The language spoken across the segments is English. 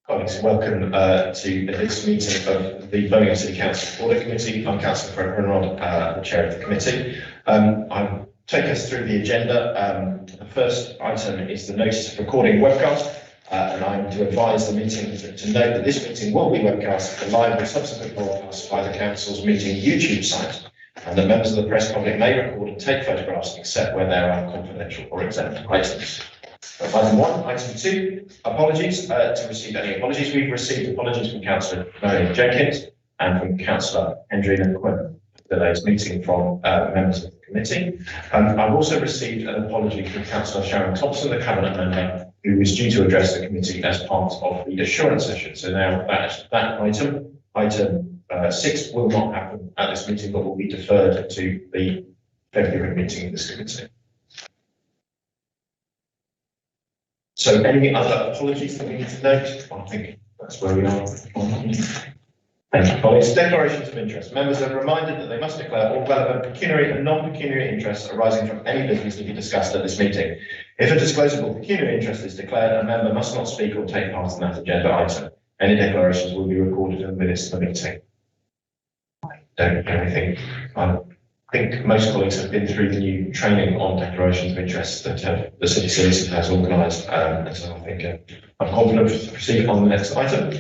Colleagues, welcome to this meeting of the Birmingham City Council Audit Committee. I'm Councillor Fred Renrod, the chair of the committee. I'll take us through the agenda. The first item is the notice of recording webcast, and I'm to advise the meeting to note that this meeting will be webcast and live with subsequent broadcasts by the Council's meeting YouTube site, and that members of the press public may record and take photographs except where there are confidential or exempt items. Item 1. Item 2, apologies. To receive any apologies, we've received apologies from Councillor Marion Jenkins and from Councillor Hendrina Quinn for today's meeting from members of the committee. I've also received an apology from Councillor Sharon Thompson, the Cabinet member, who was due to address the committee as part of the assurance session. So now that item 6 will not happen at this meeting, but will be deferred to the February meeting of this committee. So any other apologies that we need to note? I think that's where we are. Thank you, colleagues. Declarations of interest. Members are reminded that they must declare all relevant pecuniary and non-pecuniary interests arising from any business to be discussed at this meeting. If a disclosable pecuniary interest is declared, a member must not speak or take part in that agenda item. Any declarations will be recorded in the minutes of the meeting. I don't know anything. I think most colleagues have been through the new training on declarations of interest that the City Solicitor has organised, and so I think I'm confident to proceed on the next item.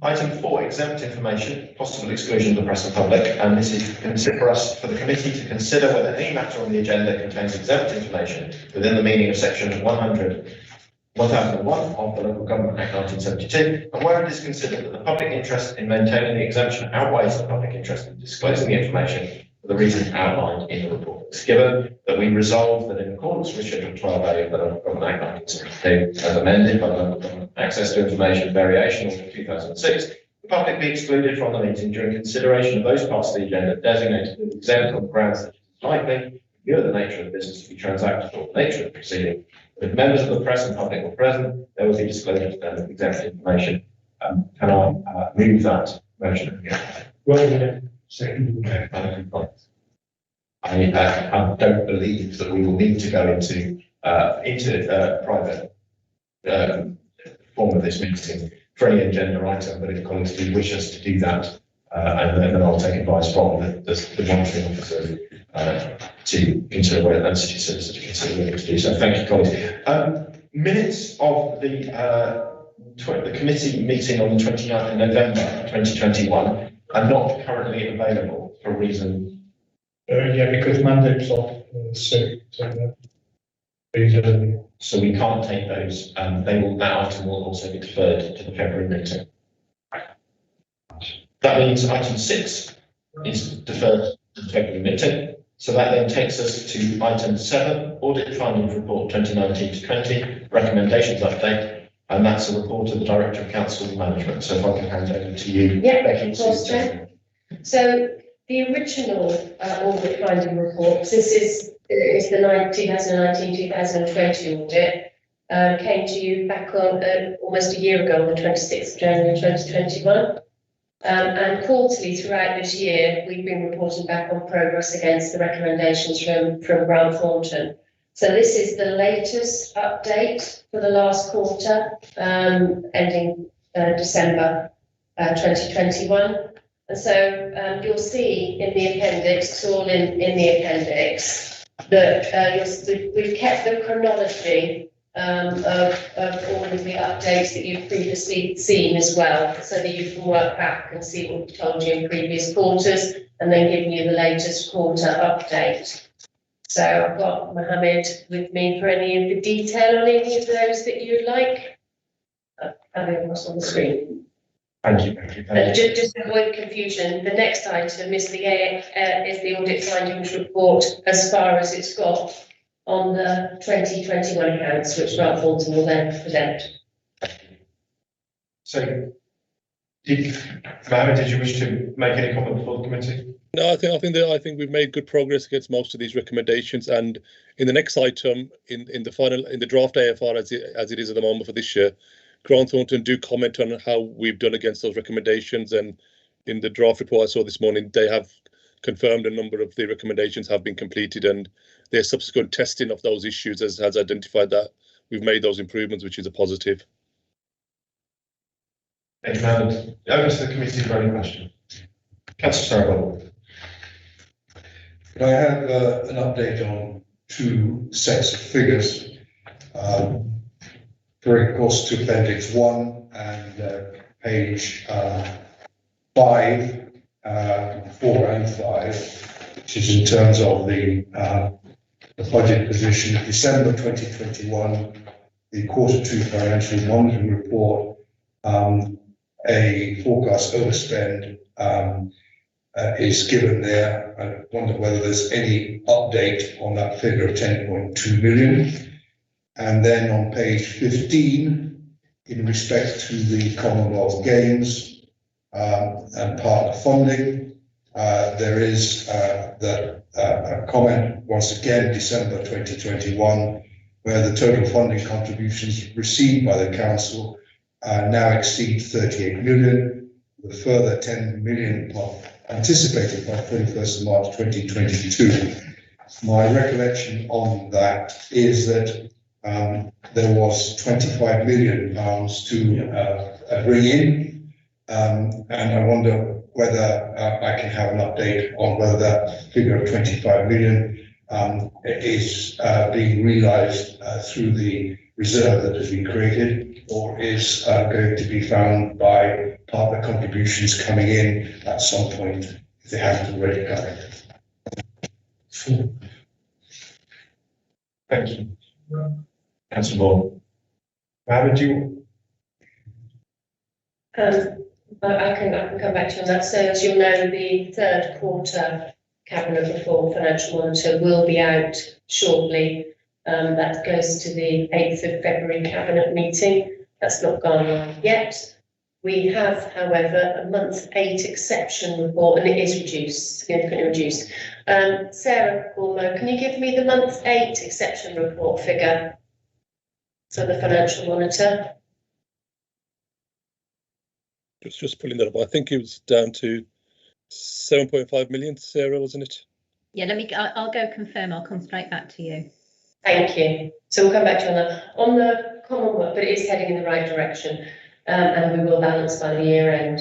Item 4, exempt information, possible exclusion of the press and public, and this is for the committee to consider whether any matter on the agenda contains exempt information within the meaning of section 1001 of the Local Government Act 1972, and where it is considered that the public interest in maintaining the exemption outweighs the public interest in disclosing the information for the reasons outlined in the report. It's given that we resolve that in accordance with Schedule 12A of the Local Government Act 1972, as amended by the Local Government Access to Information Variation Order 2006, the public be excluded from the meeting during consideration of those parts of the agenda designated as exempt on the grounds that it is likely, in view of the nature of the business to be transacted or the nature of the proceeding. If members of the press and public were present, there will be disclosure of exempt information. Can I move that motion again? Well, second. I don't believe that we will need to go into private form of this meeting for any agenda item, but if colleagues do wish us to do that, and then I'll take advice from the monitoring officer to consider whether the City Solicitor to consider whether to do so. Thank you, colleagues. Minutes of the committee meeting on the 29th of November 2021 are not currently available for a reason. Yeah, because mandate's off sick, so we can't take those. That item will also be deferred to the February meeting. That means item 6 is deferred to the February meeting. So that then takes us to item 7, audit findings report 2019 to 20, recommendations update, and that's a report of the Director of Council Management. So if I can hand over to you, yeah, Becky. Of course, Chair. So the original audit finding report, this is the 2019-2020 audit, came to you back on almost a year ago on the 26th of January 2021. And quarterly throughout this year, we've been reporting back on progress against the recommendations from Grant Thornton. So this is the latest update for the last quarter, ending December 2021. And so you'll see in the appendix, it's all in the appendix, that we've kept the chronology of all of the updates that you've previously seen as well, so that you can work back and see what we told you in previous quarters, and then giving you the latest quarter update. So I've got Mohammed with me for any of the detail on any of those that you'd like. Have it across on the screen. Thank you. And just to avoid confusion, the next item is the audit findings report as far as it's got on the 2021 accounts, which Grant Thornton will then present. So, Mohammed, did you wish to make any comment before the committee? No, I think we've made good progress against most of these recommendations, and in the next item, in the draft AFR as it is at the moment for this year, Grant Thornton do comment on how we've done against those recommendations, and in the draft report I saw this morning, they have confirmed a number of the recommendations have been completed, and their subsequent testing of those issues has identified that we've made those improvements, which is a positive. Thank you, Madam. Over to the committee for any questions. Councillor Sarah. I have an update on two sets of figures. Referring, of course, to Appendix 1 and page 5, 4 and 5, which is in terms of the budget position. December 2021, the Q2 financial monitoring report, a forecast overspend is given there. I wonder whether there's any update on that figure of 10.2 million. And then on page 15, in respect to the Commonwealth Games and partner funding, there is a comment once again, December 2021, where the total funding contributions received by the council now exceed 38 million, with a further 10 million anticipated by 31st of March 2022. My recollection on that is that there was 25 million pounds to bring in, and I wonder whether I can have an update on whether that figure of 25 million is being realised through the reserve that has been created, or is going to be found by partner contributions coming in at some point if they haven't already come in. Thank you. Councillor Moore. Mohammed, do you? I can come back to you on that. So as you'll know, the third quarter Cabinet Reform Financial Monitor will be out shortly. That goes to the 8th of February Cabinet meeting. That's not gone on yet. We have, however, a month 8 exception report, and it is reduced, significantly reduced. Sarah Cormo, can you give me the month 8 exception report figure for the Financial Monitor? Just pulling that up. I think it was down to 7.5 million, Sarah, wasn't it? Yeah, I'll go confirm. I'll come straight back to you. Thank you. So we'll come back to you on that. On the Commonwealth, but it is heading in the right direction, and we will balance by the year end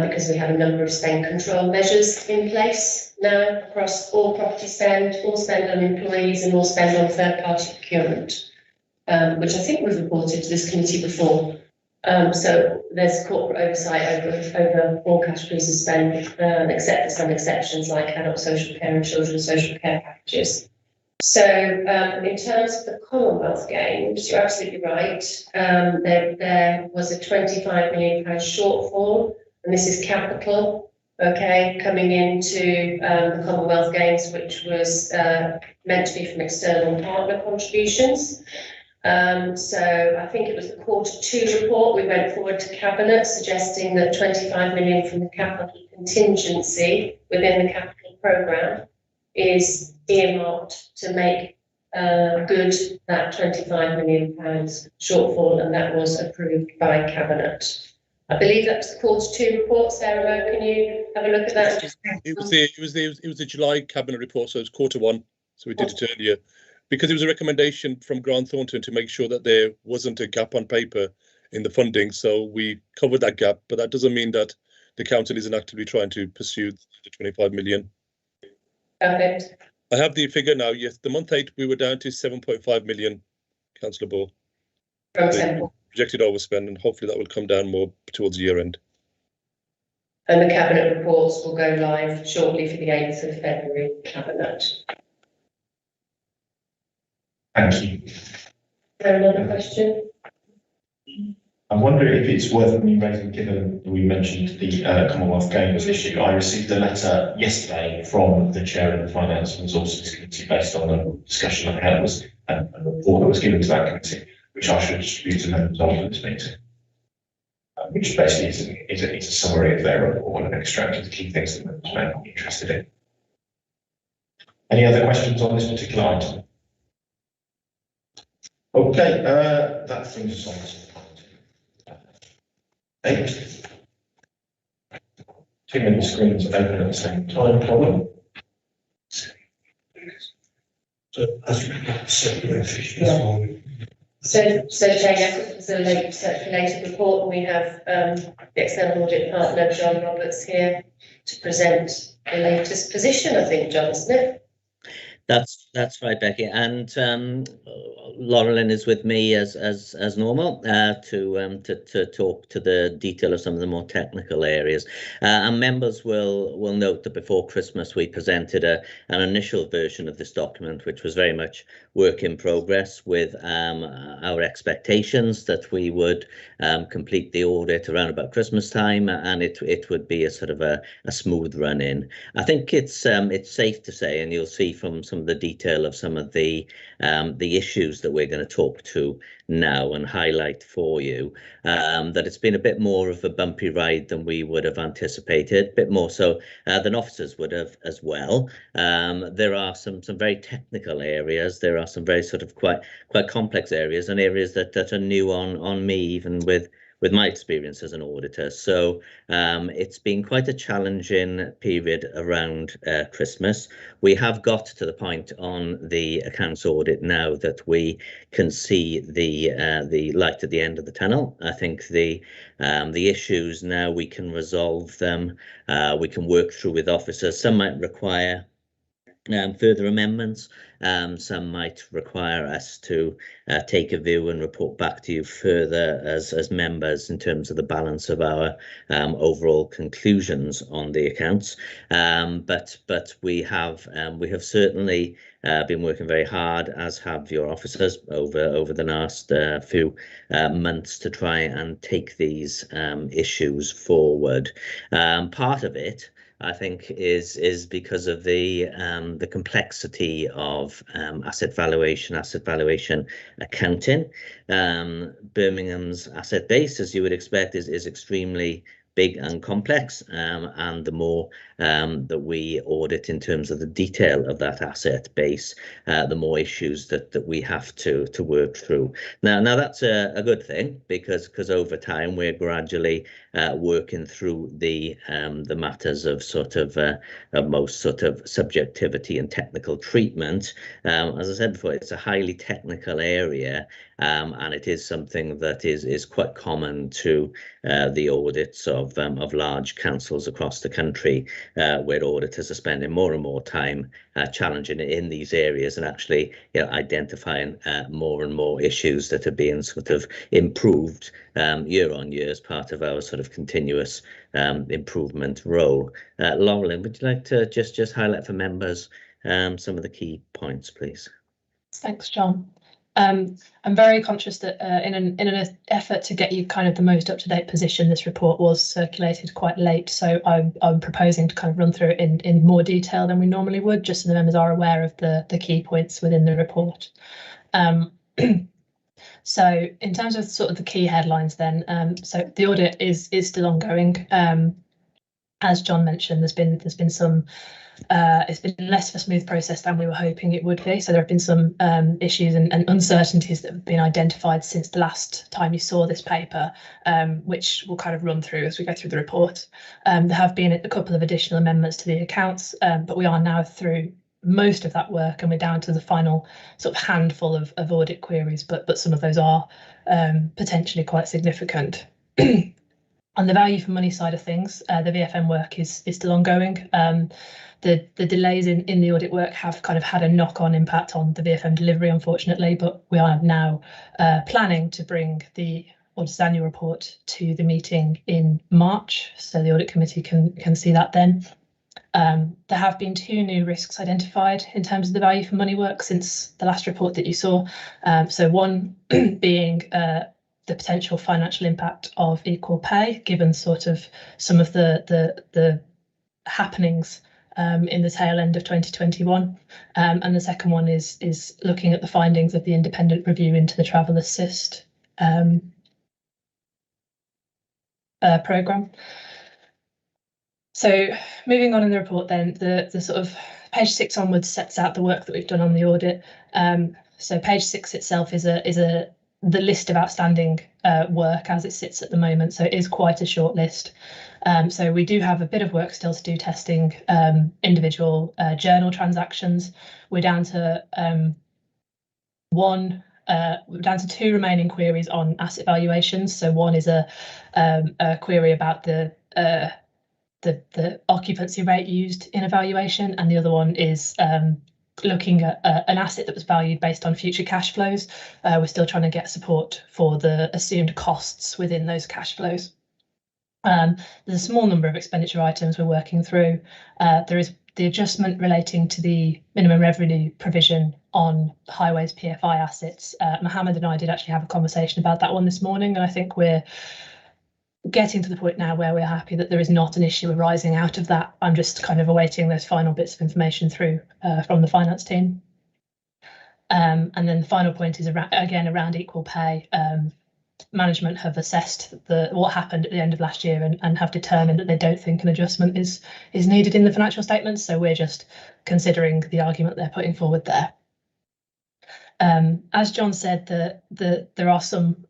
because we have a number of spend control measures in place now across all property spend, all spend on employees, and all spend on third-party procurement, which I think we've reported to this committee before. So there's corporate oversight over all categories of spend, except for some exceptions like adult social care and children's social care packages. So in terms of the Commonwealth Games, you're absolutely right. There was a £25 million shortfall, and this is capital, okay, coming into the Commonwealth Games, which was meant to be from external partner contributions. So I think it was the Q2 report. We went forward to Cabinet suggesting that 25 million from the capital contingency within the capital programme is earmarked to make good that £25 million shortfall, and that was approved by Cabinet. I believe that was the Q2 report. Sarah, can you have a look at that? It was the July Cabinet report, so it was Q1. So we did it earlier because it was a recommendation from Grant Thornton to make sure that there wasn't a gap on paper in the funding. So we covered that gap, but that doesn't mean that the council isn't actively trying to pursue the 25 million. Perfect. I have the figure now. Yes, the month 8 we were down to 7.5 million, Councillor Ball. From Temple. Projected overspend, and hopefully that will come down more towards the year end. And the Cabinet reports will go live shortly for the 8th of February Cabinet. Thank you. Is there another question? I wonder if it's worth me raising, given we mentioned the Commonwealth Games issue. I received a letter yesterday from the chair of the Finance and Resources Committee based on a discussion I had, was a report that was given to that committee, which I should distribute to members of this meeting, which basically is a summary of their report and an extract of the key things that members may be interested in. Any other questions on this particular item? Okay, that brings us on to 8. 2 minute screens open at the same time, problem. So as we got circular fish this morning, So Chair, yes, it was a late circulated report, and we have the external audit partner, John Roberts, here to present the latest position, I think, John, isn't it? That's right, Becky, and Laurelyn is with me as normal to talk to the detail of some of the more technical areas. And members will note that before Christmas we presented an initial version of this document, which was very much work in progress, with our expectations that we would complete the audit around about Christmas time, and it would be a sort of a smooth run in. I think it's safe to say, and you'll see from some of the detail of some of the issues that we're going to talk to now and highlight for you, that it's been a bit more of a bumpy ride than we would have anticipated, a bit more so than officers would have as well. There are some very technical areas. There are some very sort of quite complex areas, and areas that are new on me, even with my experience as an auditor. So it's been quite a challenging period around Christmas. We have got to the point on the accounts audit now that we can see the light at the end of the tunnel. I think the issues now, we can resolve them. We can work through with officers. Some might require further amendments. Some might require us to take a view and report back to you further as members in terms of the balance of our overall conclusions on the accounts. But we have certainly been working very hard, as have your officers, over the last few months to try and take these issues forward. Part of it, I think, is because of the complexity of asset valuation accounting. Birmingham's asset base, as you would expect, is extremely big and complex, and the more that we audit in terms of the detail of that asset base, the more issues that we have to work through. Now that's a good thing, because over time we're gradually working through the matters of sort of most sort of subjectivity and technical treatment. As I said before, it's a highly technical area, and it is something that is quite common to the audits of large councils across the country, where auditors are spending more and more time challenging in these areas, and actually, identifying more and more issues that are being sort of improved year on year as part of our sort of continuous improvement role. Laurelyn, would you like to just highlight for members some of the key points, please? Thanks, John. I'm very conscious that in an effort to get you kind of the most up-to-date position, this report was circulated quite late, so I'm proposing to kind of run through it in more detail than we normally would, just so the members are aware of the key points within the report. So in terms of sort of the key headlines then, so the audit is still ongoing. As John mentioned, there's been some it's been less of a smooth process than we were hoping it would be. So there have been some issues and uncertainties that have been identified since the last time you saw this paper, which we'll kind of run through as we go through the report. There have been a couple of additional amendments to the accounts, but we are now through most of that work, and we're down to the final sort of handful of audit queries, but some of those are potentially quite significant. On the value for money side of things, the VFM work is still ongoing. The delays in the audit work have kind of had a knock-on impact on the VFM delivery, unfortunately, but we are now planning to bring the auditor's annual report to the meeting in March, so the Audit Committee can see that then. There have been 2 new risks identified in terms of the value for money work since the last report that you saw. So one being the potential financial impact of equal pay, given sort of some of the happenings in the tail end of 2021, and the second one is looking at the findings of the independent review into the travel assist programme. So moving on in the report then, the sort of page 6 onwards sets out the work that we've done on the audit. So page 6 itself is the list of outstanding work as it sits at the moment, so it is quite a short list. So we do have a bit of work still to do, testing individual journal transactions. We're down to one we're down to 2 remaining queries on asset valuations. So one is a query about the occupancy rate used in a valuation, and the other one is looking at an asset that was valued based on future cash flows. We're still trying to get support for the assumed costs within those cash flows. There's a small number of expenditure items we're working through. There is the adjustment relating to the minimum revenue provision on highways PFI assets. Mohammed and I did actually have a conversation about that one this morning, and I think we're getting to the point now where we're happy that there is not an issue arising out of that. I'm just kind of awaiting those final bits of information through from the finance team. And then the final point is around equal pay. Management have assessed what happened at the end of last year and have determined that they don't think an adjustment is needed in the financial statements. So we're just considering the argument they're putting forward there. As John said, there are some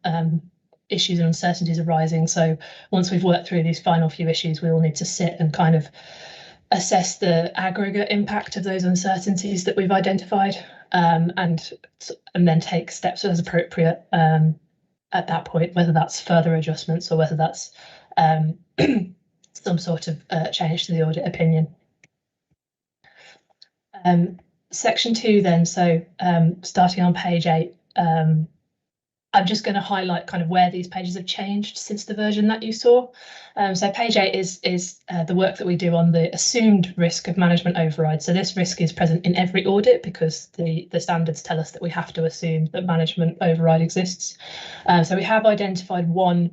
issues and uncertainties arising. So once we've worked through these final few issues, we will need to sit and kind of assess the aggregate impact of those uncertainties that we've identified, and then take steps as appropriate at that point, whether that's further adjustments or whether that's some sort of change to the audit opinion. Section 2 then, so starting on page 8, I'm just going to highlight kind of where these pages have changed since the version that you saw. So page 8 is the work that we do on the assumed risk of management override. So this risk is present in every audit because the standards tell us that we have to assume that management override exists. So we have identified one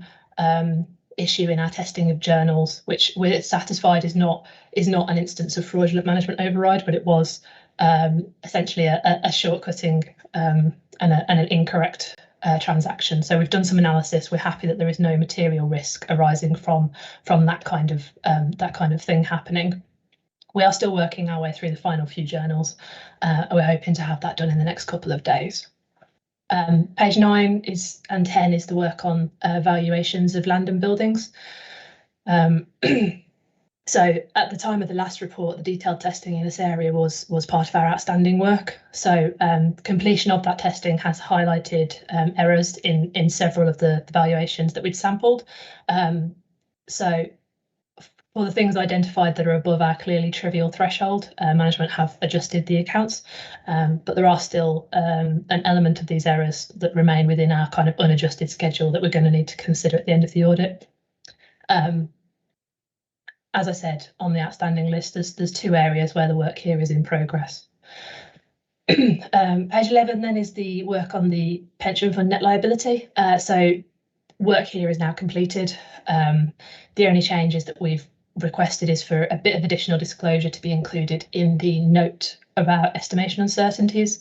issue in our testing of journals, which we're satisfied is not an instance of fraudulent management override, but it was essentially a shortcutting and an incorrect transaction. So we've done some analysis. We're happy that there is no material risk arising from that kind of thing happening. We are still working our way through the final few journals. We're hoping to have that done in the next couple of days. Page 9 and 10 is the work on valuations of land and buildings. So at the time of the last report, the detailed testing in this area was part of our outstanding work. So completion of that testing has highlighted errors in several of the valuations that we'd sampled. So for the things identified that are above our clearly trivial threshold, management have adjusted the accounts, but there are still an element of these errors that remain within our kind of unadjusted schedule that we're going to need to consider at the end of the audit. As I said, on the outstanding list, there's 2 areas where the work here is in progress. Page 11 then is the work on the pension fund net liability. So work here is now completed. The only changes that we've requested is for a bit of additional disclosure to be included in the note about estimation uncertainties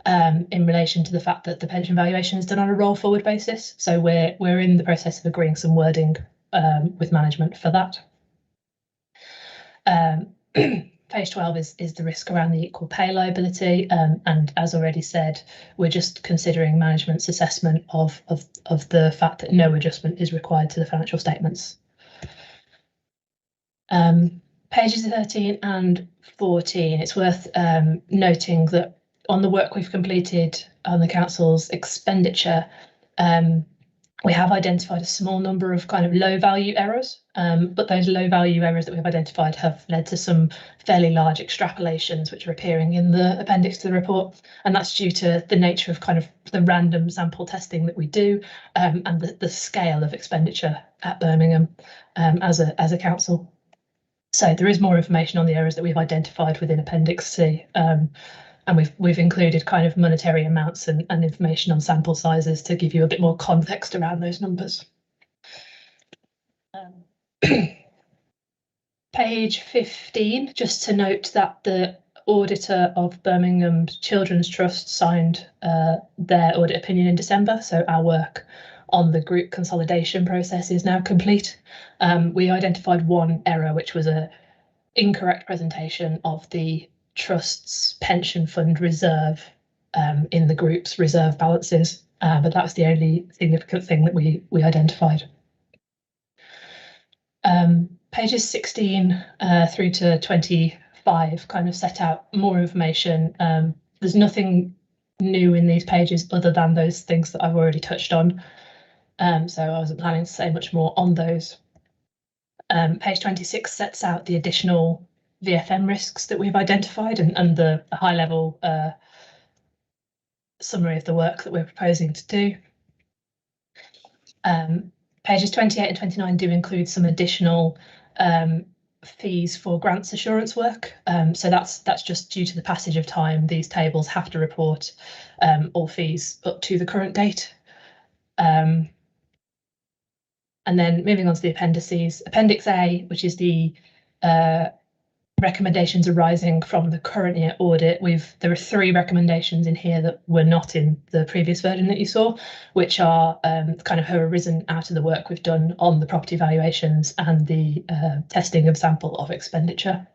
in relation to the fact that the pension valuation is done on a roll forward basis. So we're in the process of agreeing some wording with management for that. Page 12 is the risk around the equal pay liability, and as already said, we're just considering management's assessment of the fact that no adjustment is required to the financial statements. Pages 13 and 14, it's worth noting that on the work we've completed on the council's expenditure, we have identified a small number of kind of low value errors, but those low value errors that we've identified have led to some fairly large extrapolations which are appearing in the appendix to the report. And that's due to the nature of kind of the random sample testing that we do and the scale of expenditure at Birmingham as a council. So there is more information on the errors that we've identified within Appendix C. And we've included kind of monetary amounts and information on sample sizes to give you a bit more context around those numbers. Page 15, just to note that the auditor of Birmingham Children's Trust signed their audit opinion in December, so our work on the group consolidation process is now complete. We identified one error, which was an incorrect presentation of the Trust's pension fund reserve in the group's reserve balances, but that's the only significant thing that we identified. Pages 16 through to 25 kind of set out more information. There's nothing new in these pages other than those things that I've already touched on. So I wasn't planning to say much more on those. Page 26 sets out the additional VFM risks that we've identified and the high level summary of the work that we're proposing to do. Pages 28 and 29 do include some additional fees for grants assurance work. So that's just due to the passage of time. These tables have to report all fees up to the current date. And then moving on to the appendices, Appendix A, which is the recommendations arising from the current year audit. There are 3 recommendations in here that were not in the previous version that you saw, which are kind of have arisen out of the work we've done on the property valuations and the testing of sample of expenditure.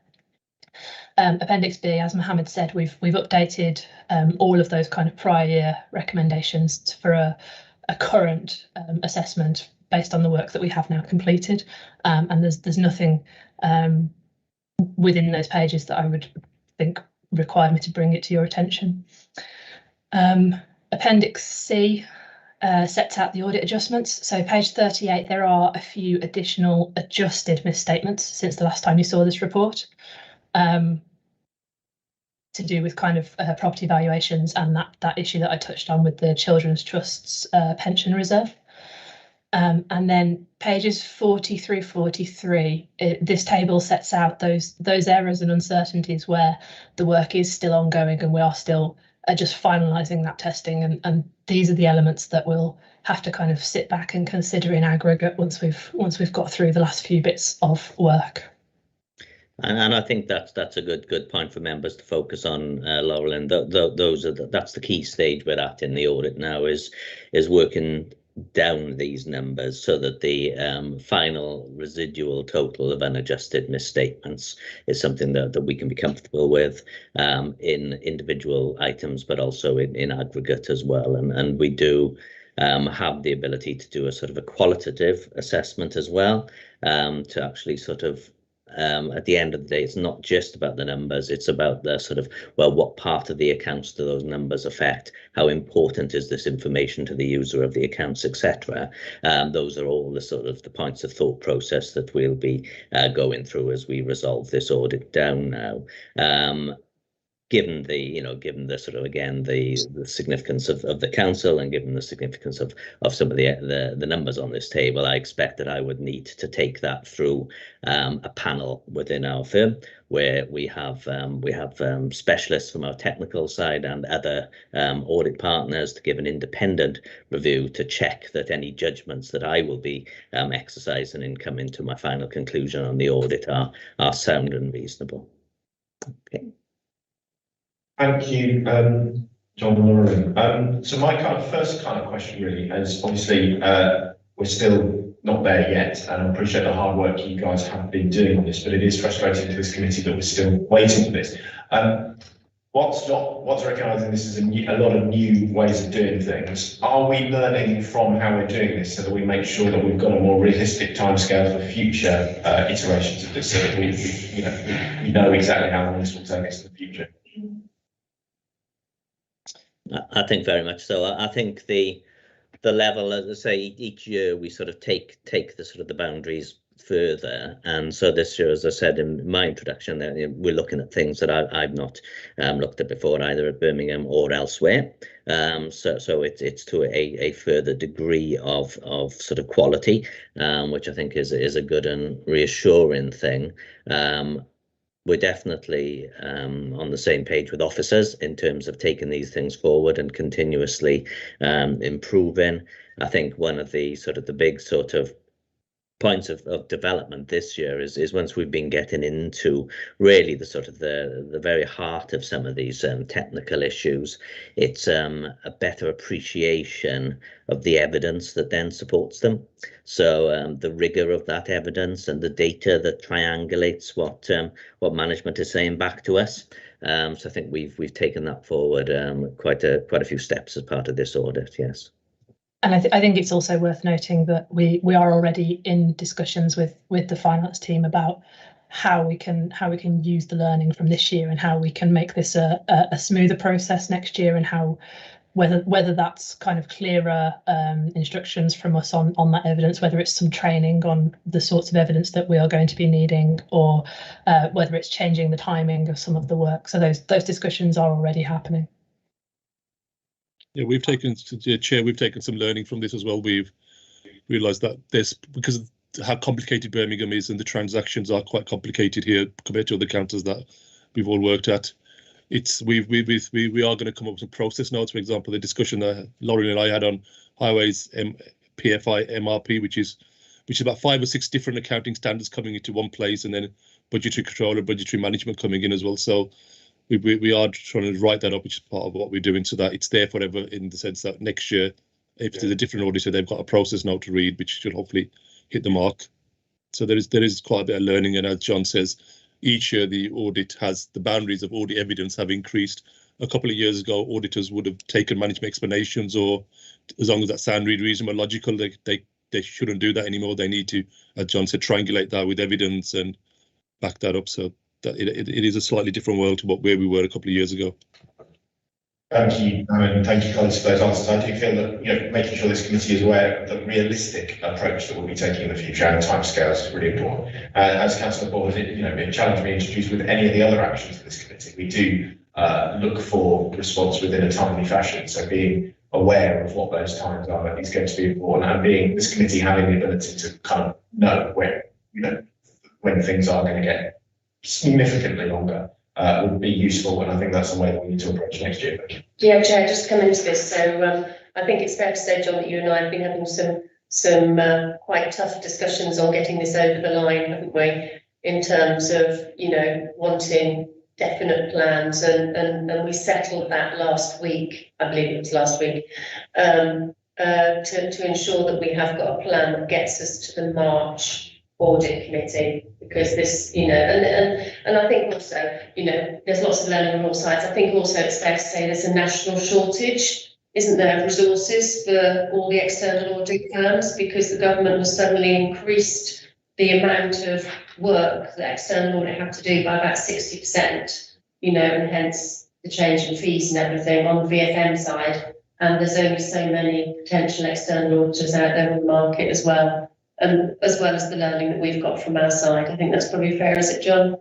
Appendix B, as Mohammed said, we've updated all of those kind of prior year recommendations for a current assessment based on the work that we have now completed, and there's nothing within those pages that I would think require me to bring it to your attention. Appendix C sets out the audit adjustments. So page 38, there are a few additional adjusted misstatements since the last time you saw this report, to do with kind of property valuations and that issue that I touched on with the Children's Trust's pension reserve. And then pages 40 through 43, this table sets out those errors and uncertainties where the work is still ongoing and we are still just finalising that testing. And these are the elements that we'll have to kind of sit back and consider in aggregate once we've got through the last few bits of work. And I think that's a good point for members to focus on, Laurel. And that's the key stage we're at in the audit now is working down these numbers so that the final residual total of unadjusted misstatements is something that we can be comfortable with in individual items, but also in aggregate as well. And we do have the ability to do a sort of a qualitative assessment as well, to actually sort of at the end of the day, it's not just about the numbers, it's about the sort of, well, what part of the accounts do those numbers affect? How important is this information to the user of the accounts, etc. Those are all the sort of the points of thought process that we'll be going through as we resolve this audit down now. Given the sort of, again, the significance of the council and given the significance of some of the numbers on this table, I expect that I would need to take that through a panel within our firm where we have specialists from our technical side and other audit partners to give an independent review to check that any judgments that I will be exercising in coming to my final conclusion on the audit are sound and reasonable. Okay. Thank you, John and Lauren. So my kind of first kind of question really is, obviously, we're still not there yet, and I appreciate the hard work you guys have been doing on this, but it is frustrating to this committee that we're still waiting for this. What's recognising this is a lot of new ways of doing things. Are we learning from how we're doing this so that we make sure that we've got a more realistic timescale for future iterations of this, so that we know exactly how long this will take us in the future? I think very much so. I think the level, as I say, each year we sort of take the sort of the boundaries further, and so this year, as I said in my introduction, we're looking at things that I've not looked at before, either at Birmingham or elsewhere. So it's to a further degree of sort of quality, which I think is a good and reassuring thing. We're definitely on the same page with officers in terms of taking these things forward and continuously improving. I think one of the sort of the big sort of points of development this year is once we've been getting into really the sort of the very heart of some of these technical issues, it's a better appreciation of the evidence that then supports them. So the rigor of that evidence and the data that triangulates what management is saying back to us. So I think we've taken that forward quite a few steps as part of this audit. Yes. And I think it's also worth noting that we are already in discussions with the finance team about how we can use the learning from this year and how we can make this a smoother process next year, and how whether that's kind of clearer instructions from us on that evidence, whether it's some training on the sorts of evidence that we are going to be needing, or whether it's changing the timing of some of the work. So those discussions are already happening. Yeah, we've taken some learning from this as well. We've realised that because of how complicated Birmingham is, and the transactions are quite complicated here compared to other councils that we've all worked at. We are going to come up with some process notes. For example, the discussion that Lauren and I had on highways, PFI, MRP, which is about 5 or 6 different accounting standards coming into one place, and then budgetary control and budgetary management coming in as well. So we are trying to write that up, which is part of what we're doing, so that it's there forever, in the sense that next year, if there's a different auditor, they've got a process note to read, which should hopefully hit the mark. So there is quite a bit of learning, and as John says, each year the boundaries of audit evidence have increased. A couple of years ago, auditors would have taken management explanations, or as long as that sounded reasonable, logical, they shouldn't do that anymore. They need to, as John said, triangulate that with evidence and back that up. So that it is a slightly different world to where we were a couple of years ago. Thank you, and thank you, colleagues, for those answers. I do feel that making sure this committee is aware of the realistic approach that we'll be taking in the future, and timescales is really important. As Councillor Paul has been challenged me introduced with any of the other actions of this committee, we do look for response within a timely fashion. So being aware of what those times are is going to be important, and being this committee having the ability to kind of know when things are going to get significantly longer. Would be useful, and I think that's the way that we need to approach next year. Yeah, Chair, just come into this. So I think it's fair to say, John, that you and I have been having some quite tough discussions on getting this over the line, haven't we? In terms of wanting definite plans, and we settled that last week. I believe it was last week, to ensure that we have got a plan that gets us to the March Audit Committee, because this, and I think also, there's lots of learning on all sides. I think also it's fair to say there's a national shortage, isn't there, of resources for all the external audit firms, because the government has suddenly increased the amount of work that external audit have to do by about 60%, and hence the change in fees and everything on the VFM side. And there's only so many potential external auditors out there on the market as well. As well as the learning that we've got from our side. I think that's probably fair, is it, John?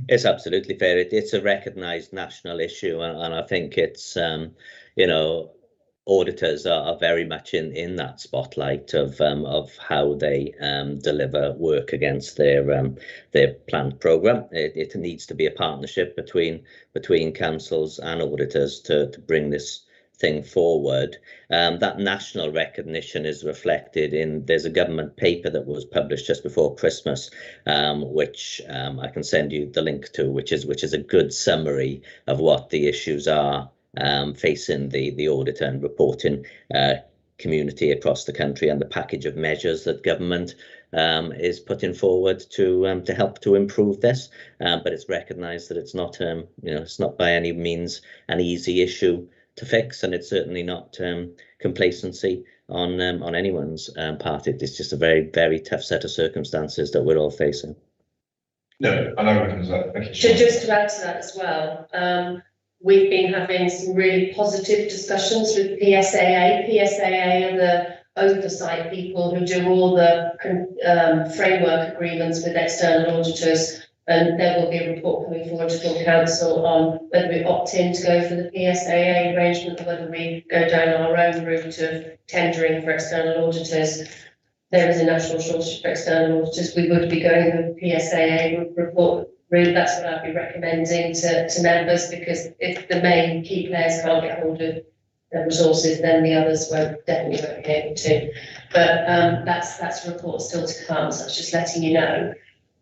It's absolutely fair. It's a recognised national issue, and I think it's, auditors are very much in that spotlight of how they deliver work against their planned programme. It needs to be a partnership between councils and auditors to bring this thing forward. That national recognition is reflected in, there's a government paper that was published just before Christmas, which I can send you the link to, which is a good summary of what the issues are facing the audit and reporting community across the country, and the package of measures that government is putting forward to help to improve this. But it's recognised that it's not it's not by any means an easy issue to fix, and it's certainly not complacency on anyone's part. It's just a very, very tough set of circumstances that we're all facing. No, I know that. Thank you. So just to add to that as well, we've been having some really positive discussions with PSAA. PSAA are the oversight people who do all the framework agreements with external auditors. And there will be a report coming forward to full council on whether we opt in to go for the PSAA arrangement, or whether we go down our own route of tendering for external auditors. There is a national shortage for external auditors. We would be going with the PSAA report route. That's what I'd be recommending to members, because if the main key players can't get hold of the resources, then the others definitely won't be able to. But that's a report still to come, so that's just letting you know.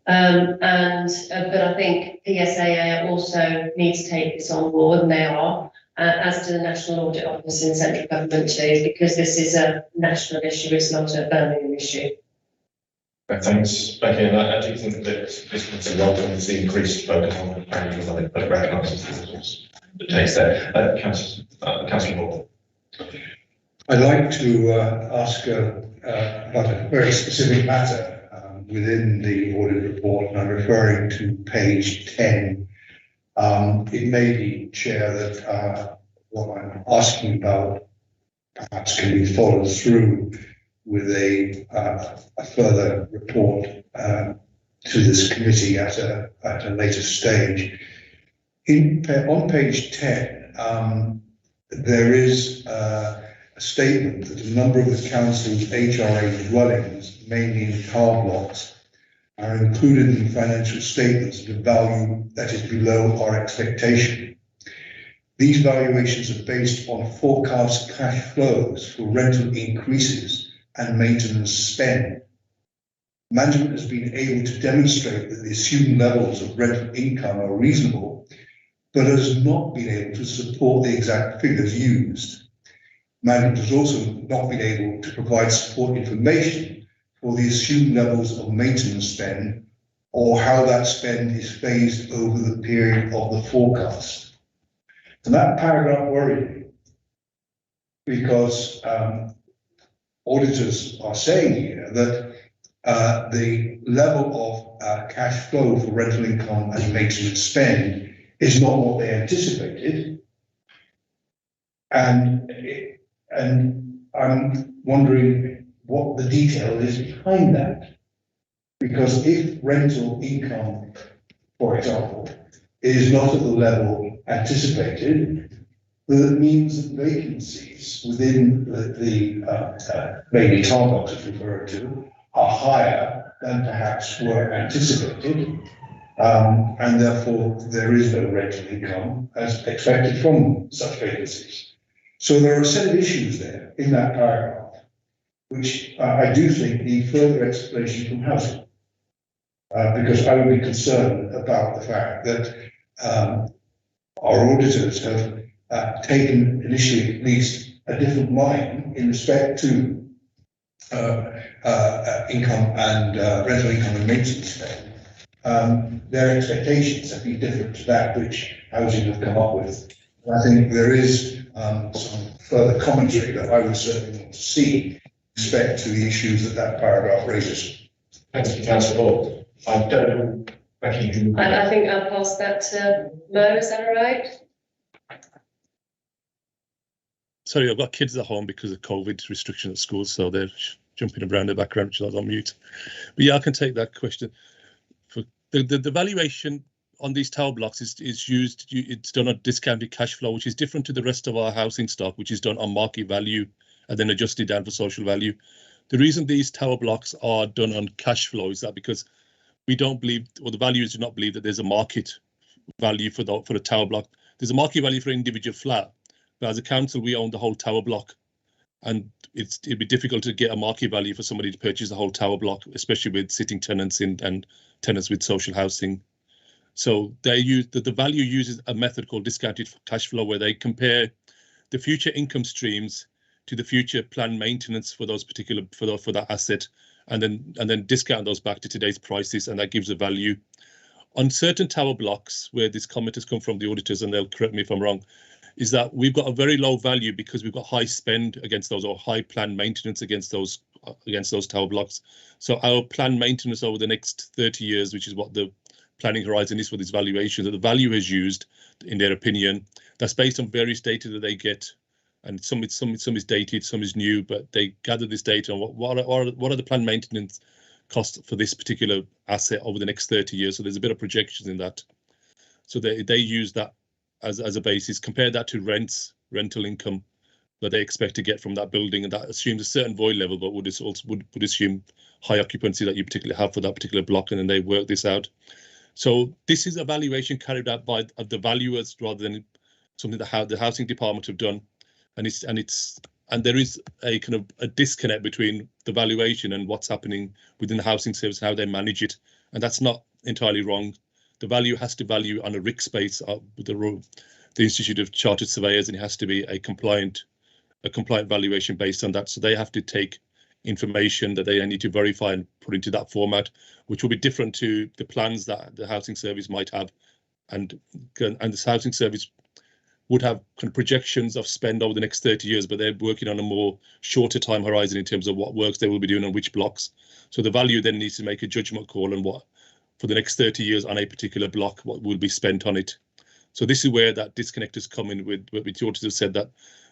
But I think PSAA also need to take this on board, and they are, as do the National Audit Office in central government too, because this is a national issue, it's not a Birmingham issue. Thanks, Becky. And I do think that this committee welcomes the increased focus on planning, but it recognises the resource that takes there. Councillor Hall. I'd like to ask about a very specific matter. within the audit report, and I'm referring to page 10. It may be, Chair, that what I'm asking about perhaps can be followed through with a further report to this committee at a later stage. On page 10, there is a statement that a number of the council's HRA dwellings, mainly in car blocks, are included in financial statements at a value that is below our expectation. These valuations are based on forecast cash flows for rental increases and maintenance spend. Management has been able to demonstrate that the assumed levels of rental income are reasonable, but has not been able to support the exact figures used. Management has also not been able to provide support information for the assumed levels of maintenance spend or how that spend is phased over the period of the forecast. And that paragraph worried me because auditors are saying here that the level of cash flow for rental income and maintenance spend is not what they anticipated. And I'm wondering what the detail is behind that. Because if rental income, for example, is not at the level anticipated, that means that vacancies within the maybe car blocks it's referred to are higher than perhaps were anticipated. And therefore there is no rental income as expected from such vacancies. So there are a set of issues there in that paragraph, which I do think need further explanation from housing, because I would be concerned about the fact that our auditors have taken initially at least a different line in respect to income and rental income and maintenance spend. Their expectations have been different to that which housing have come up with. And I think there is some further commentary that I would certainly want to see with respect to the issues that that paragraph raises. Thank you, Councillor Hall. I don't know, Becky. I think I'll pass that to Mo, is that all right? Sorry, I've got kids at home because of COVID restriction at school, so they're jumping around in the background, which I was on mute. But yeah, I can take that question. For the valuation on these tower blocks is used, it's done on discounted cash flow, which is different to the rest of our housing stock, which is done on market value and then adjusted down for social value. The reason these tower blocks are done on cash flow is that because we don't believe, or the valuers do not believe that there's a market value for the tower block. There's a market value for an individual flat, but as a council, we own the whole tower block. And it'd be difficult to get a market value for somebody to purchase the whole tower block, especially with sitting tenants in and tenants with social housing. So they use the value uses a method called discounted cash flow, where they compare the future income streams to the future planned maintenance for those particular for that asset, and then discount those back to today's prices, and that gives a value. On certain tower blocks, where this comment has come from the auditors, and they'll correct me if I'm wrong, is that we've got a very low value because we've got high spend against those, or high planned maintenance against those tower blocks. So our planned maintenance over the next 30 years, which is what the planning horizon is for this valuation, that the value has used, in their opinion, that's based on various data that they get, and some is dated, some is new, but they gather this data on what are the planned maintenance costs for this particular asset over the next 30 years. So there's a bit of projections in that. So they use that as a basis, compare that to rental income that they expect to get from that building, and that assumes a certain void level, but would assume high occupancy that you particularly have for that particular block, and then they work this out. So this is a valuation carried out by the valuers rather than something that the housing department have done, and there is a kind of a disconnect between the valuation and what's happening within the housing service and how they manage it, and that's not entirely wrong. The value has to value on a RIC space with the Institute of Chartered Surveyors, and it has to be a compliant valuation based on that. So they have to take information that they need to verify and put into that format, which will be different to the plans that the housing service might have. And this housing service would have kind of projections of spend over the next 30 years, but they're working on a more shorter time horizon in terms of what works they will be doing on which blocks. So the value then needs to make a judgment call on what, for the next 30 years on a particular block, what will be spent on it. So this is where that disconnect has come in with the auditors have said that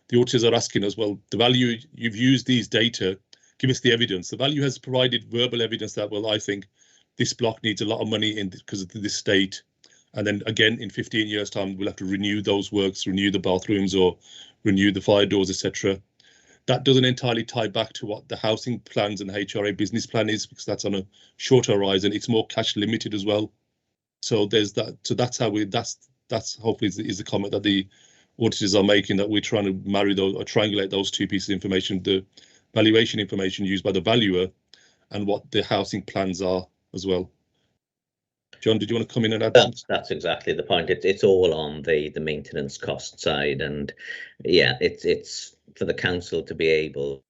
the auditors are asking us, well, the value, you've used these data, give us the evidence. The value has provided verbal evidence that, well, I think this block needs a lot of money in because of this state. And then again, in 15 years' time, we'll have to renew those works, renew the bathrooms or renew the fire doors, etc. That doesn't entirely tie back to what the housing plans and the HRA business plan is, because that's on a shorter horizon. It's more cash limited as well. So there's that. So that's how that's hopefully is the comment that the auditors are making, that we're trying to marry those or triangulate those two pieces of information, the valuation information used by the valuer and what the housing plans are as well. John, did you want to come in and add? That's exactly the point. It's all on the maintenance cost side, and yeah, it's for the council to be able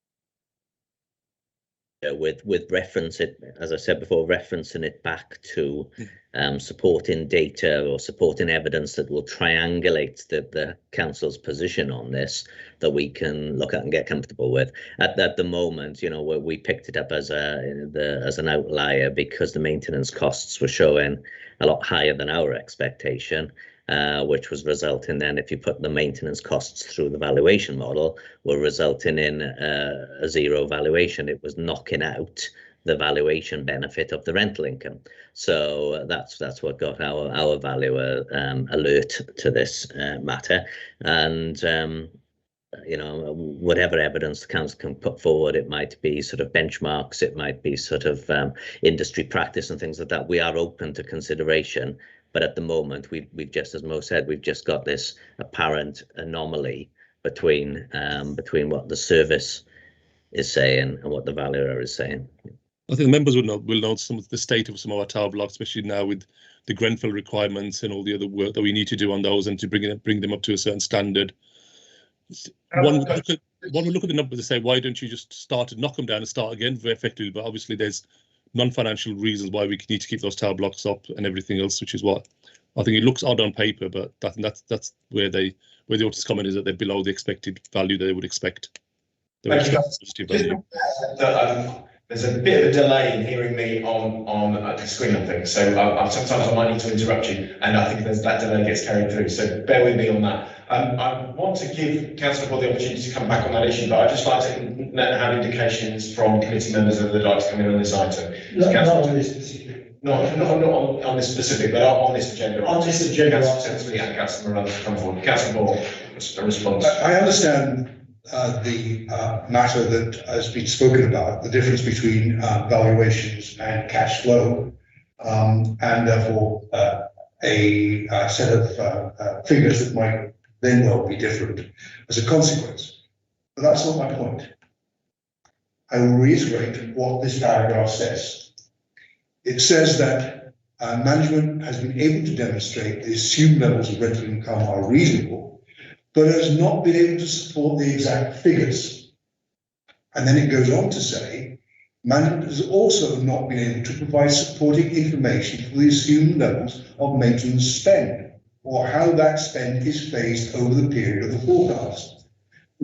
with reference it, as I said before, referencing it back to supporting data or supporting evidence that will triangulate the council's position on this, that we can look at and get comfortable with. At the moment, you know, where we picked it up as an outlier because the maintenance costs were showing a lot higher than our expectation, which was resulting then, if you put the maintenance costs through the valuation model, were resulting in a zero valuation. It was knocking out the valuation benefit of the rental income. So that's what got our valuer alert to this matter. And you know, whatever evidence the council can put forward, it might be sort of benchmarks, it might be sort of industry practice and things like that. We are open to consideration, but at the moment we've just, as Mo said, we've just got this apparent anomaly between what the service is saying and what the valuer is saying. I think the members will know some of the state of some of our tower blocks, especially now with the Grenfell requirements and all the other work that we need to do on those, and to bring them up to a certain standard. One would look at the numbers and say, why don't you just start and knock them down and start again very effectively? But obviously there's non-financial reasons why we need to keep those tower blocks up and everything else, which is what I think it looks odd on paper, but that's where the auditors comment is that they're below the expected value they would expect. There's a bit of a delay in hearing me on the screen, I think. So sometimes I might need to interrupt you, and I think that delay gets carried through. So bear with me on that. I want to give Councillor Paul the opportunity to come back on that issue, but I'd just like to have indications from committee members that they'd like to come in on this item. Not on this specific. Not on this specific, but on this agenda. On this agenda. Councillor Tinsley and Councillor Moran come forward. Councillor Paul, a response. I understand the matter that has been spoken about, the difference between valuations and cash flow, and therefore a set of figures that might then well be different as a consequence. But that's not my point. I will reiterate what this paragraph says. It says that management has been able to demonstrate the assumed levels of rental income are reasonable, but has not been able to support the exact figures. And then it goes on to say, management has also not been able to provide supporting information for the assumed levels of maintenance spend, or how that spend is phased over the period of the forecast.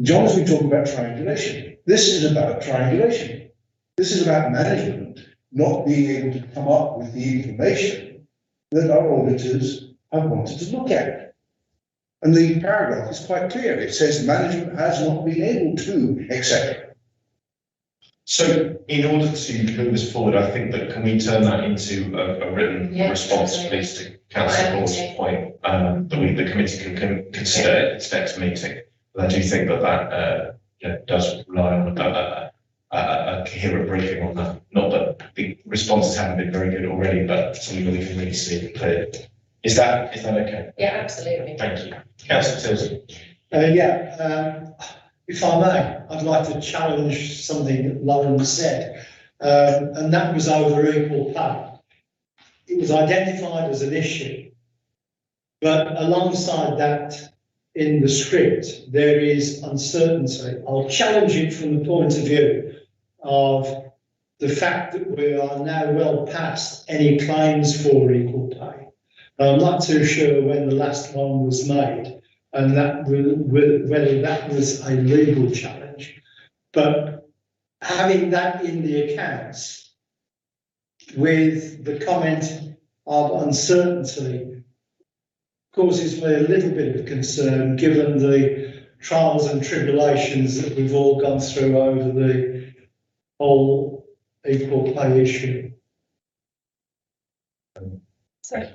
John has been talking about triangulation. This is about triangulation. This is about management not being able to come up with the information that our auditors have wanted to look at. And the paragraph is quite clear. It says management has not been able to, etc. So, in order to move us forward, I think that can we turn that into a written response, please, to Councillor Paul's point, that the committee can consider at its next meeting. But I do think that does rely on a coherent briefing on that. Not that the responses haven't been very good already, but something that we can really see it clear. Is that okay? Yeah, absolutely. Thank you. Councillor Tilsley. If I may, I'd like to challenge something that Lauren said, and that was over equal pay. It was identified as an issue, but alongside that, in the script, there is uncertainty. I'll challenge it from the point of view of the fact that we are now well past any claims for equal pay. I'm not too sure when the last one was made, and whether that was a legal challenge. But having that in the accounts with the comment of uncertainty causes me a little bit of concern, given the trials and tribulations that we've all gone through over the whole equal pay issue. So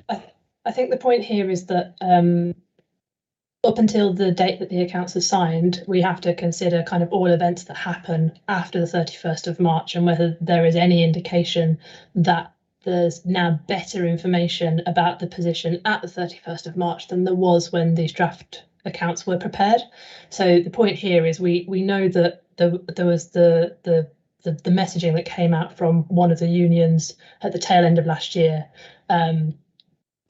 I think the point here is that up until the date that the accounts are signed, we have to consider kind of all events that happen after the 31st of March and whether there is any indication that there's now better information about the position at the 31st of March than there was when these draft accounts were prepared. So the point here is we know that there was the messaging that came out from one of the unions at the tail end of last year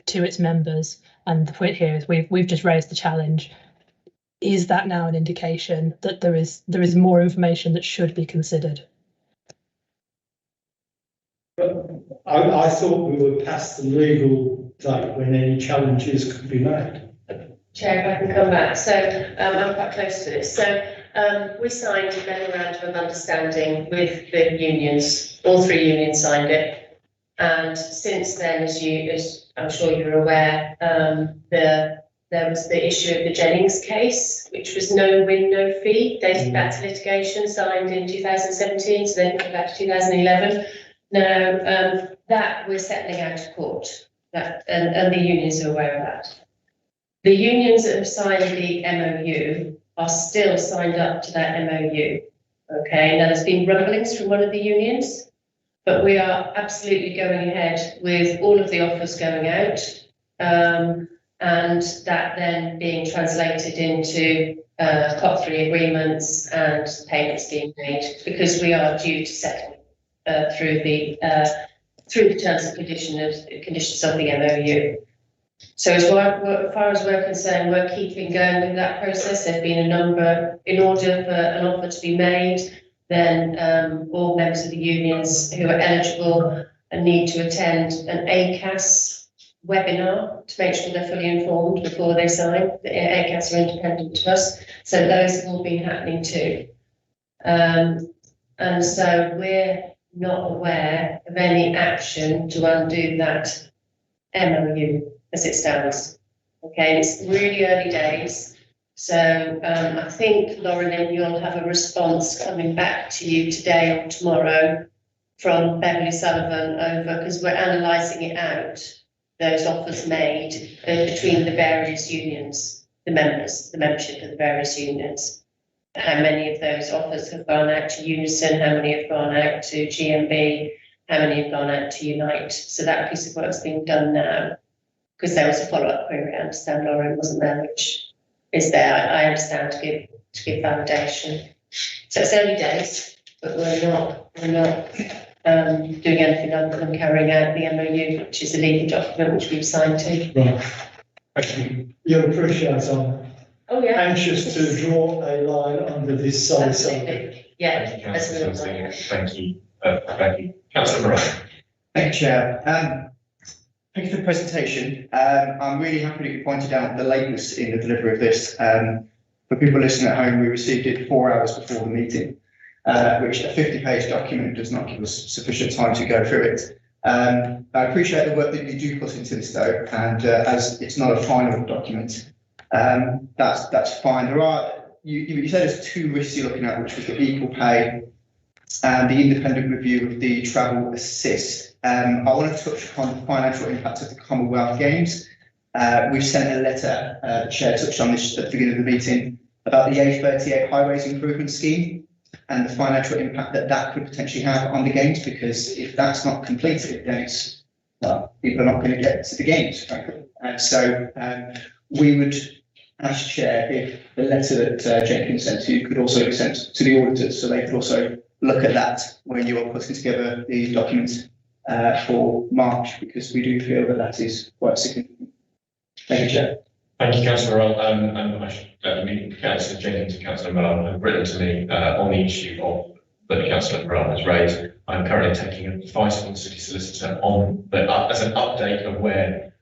to its members. And the point here is we've just raised the challenge. Is that now an indication that there is more information that should be considered? I thought we were past the legal date when any challenges could be made. Chair, if I can come back. So I'm quite close to this. So we signed a memorandum of understanding with the unions. All three unions signed it. And since then, as I'm sure you're aware, there was the issue of the Jennings case, which was no win, no fee, dated back to litigation, signed in 2017, so then back to 2011. Now, that we're settling out of court, and the unions are aware of that. The unions that have signed the MOU are still signed up to that MOU. Okay, now there's been rumblings from one of the unions, but we are absolutely going ahead with all of the offers going out, and that then being translated into COP3 agreements and payments being made, because we are due to settle through the terms and conditions of the MOU. So as far as we're concerned, we're keeping going with that process. There've been a number, in order for an offer to be made, then all members of the unions who are eligible need to attend an ACAS webinar to make sure they're fully informed before they sign. The ACAS are independent to us, so those have all been happening too. And so we're not aware of any action to undo that MOU as it stands. Okay, it's really early days. So I think, Lauren, you'll have a response coming back to you today or tomorrow from Beverly Sullivan over, because we're analysing it out, those offers made between the various unions, the membership of the various unions. How many of those offers have gone out to Unison, how many have gone out to GMB, how many have gone out to Unite. So that piece of work's being done now, because there was a follow-up query, I understand, Lauren, wasn't there, which is there, I understand, to give validation. So it's early days, but we're not doing anything other than carrying out the MOU, which is a legal document which we've signed to. Right. Thank you. You'll appreciate I'm anxious to draw a line under this solid subject. Yeah. Thank you, Councillor Singer. Thank you. Thank you. Councillor Moran. Thank you, Chair. Thank you for the presentation. I'm really happy that you pointed out the lateness in the delivery of this. For people listening at home, we received it 4 hours before the meeting, which a 50-page document does not give us sufficient time to go through it. I appreciate the work that you do put into this, though, and as it's not a final document, that's fine. You said there's two risks you're looking at, which was the equal pay and the independent review of the travel assist. I want to touch upon the financial impact of the Commonwealth Games. We've sent a letter, the Chair touched on this at the beginning of the meeting, about the A38 Highways Improvement Scheme and the financial impact that could potentially have on the Games, because if that's not completed, then people are not going to get to the Games, frankly. And so we would ask, Chair, if the letter that Jenkins sent to you could also be sent to the auditors, so they could also look at that when you are putting together the documents for March, because we do feel that is quite significant. Thank you, Chair. Thank you, Councillor Roll. And I should Councillor Jenkins and Councillor Moran have written to me on the issue that Councillor Moran has raised. I'm currently taking advice from the City Solicitor on as an update of where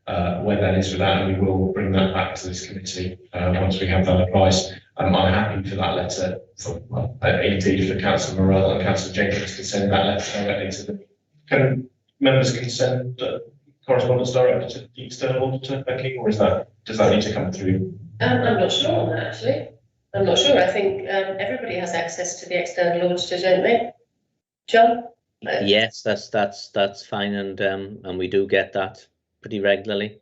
where that is with that, and we will bring that back to this committee once we have that advice. I'm happy for that letter from indeed for Councillor Morell and Councillor Jenkins to send that letter directly to them. Can members consent correspondence directly to the external auditor, Becky, or does that need to come through? I'm not sure on that actually. I'm not sure. I think everybody has access to the external auditor, don't they? John? Yes, that's fine, and we do get that pretty regularly.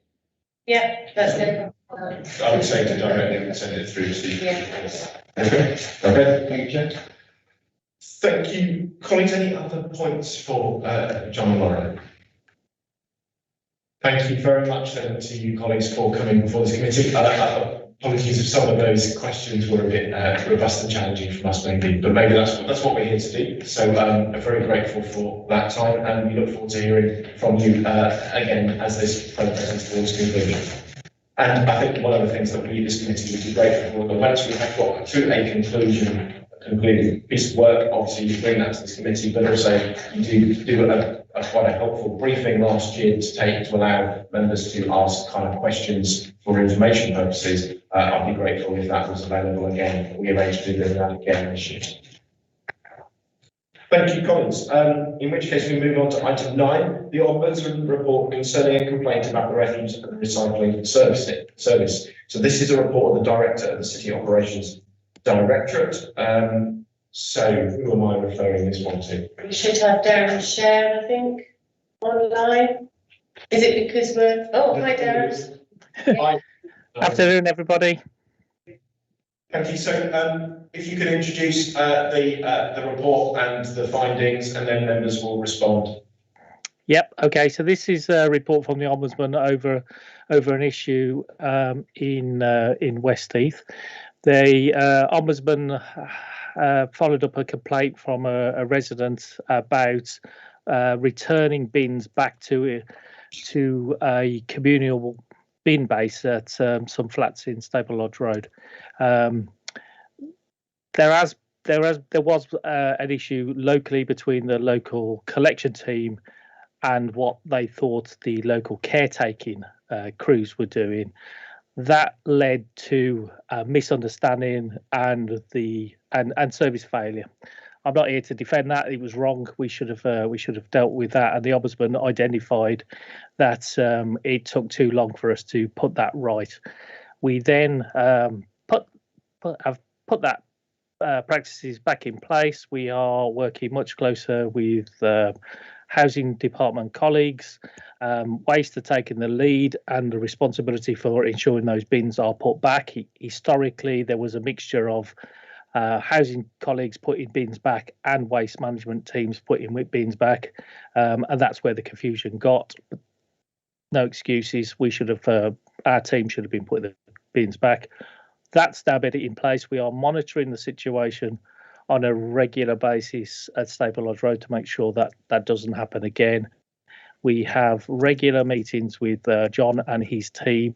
Yeah, that's no problem. I would say to directly and send it through to you. Yeah. Okay, thank you, Chair. Thank you. Colleagues, any other points for John and Laura? Thank you very much then to you colleagues for coming before this committee. Apologies if some of those questions were a bit robust and challenging from us maybe, but maybe that's what we're here to do. So I'm very grateful for that time, and we look forward to hearing from you again as this progresses towards conclusion. And I think one of the things that we, this committee, would be grateful for, that once we have got to a conclusion, a completed piece of work, obviously you bring that to this committee, but also you do quite a helpful briefing last year to allow members to ask kind of questions for information purposes. I'd be grateful if that was available again. We arranged to do that again this year. Thank you, colleagues. In which case we move on to item 9, the Ombudsman report concerning a complaint about the refuse and recycling service. So this is a report of the Director of the City Operations Directorate. So who am I referring this one to? We should have Darren share, I think, online. Is it because we're... Oh, hi, Darren. Hi. Afternoon, everybody. Thank you. So if you could introduce the report and the findings, and then members will respond. Yep. Okay. So this is a report from the Ombudsman over an issue in Westheath. The Ombudsman followed up a complaint from a resident about returning bins back to a communal bin base at some flats in Staple Lodge Road. There was an issue locally between the local collection team and what they thought the local caretaking crews were doing. That led to a misunderstanding and service failure. I'm not here to defend that. It was wrong. We should have dealt with that. And the Ombudsman identified that it took too long for us to put that right. We then have put that practices back in place. We are working much closer with housing department colleagues. Waste are taking the lead and the responsibility for ensuring those bins are put back. Historically, there was a mixture of housing colleagues putting bins back and waste management teams putting bins back, and that's where the confusion got. But no excuses. We should have, our team should have been putting the bins back. That's now been in place. We are monitoring the situation on a regular basis at Staple Lodge Road to make sure that that doesn't happen again. We have regular meetings with John and his team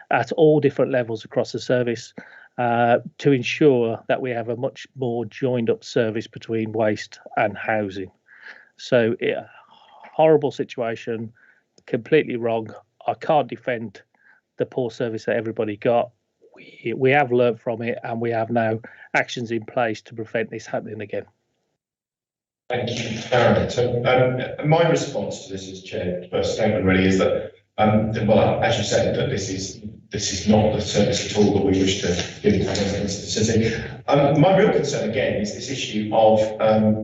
at all different levels across the service to ensure that we have a much more joined up service between waste and housing. So horrible situation, completely wrong. I can't defend the poor service that everybody got. We have learned from it, and we have now actions in place to prevent this happening again. Thank you, Darren. So my response to this as Chair, first statement really is that, well, as you said, that this is not the service at all that we wish to give to residents of the city. My real concern again is this issue of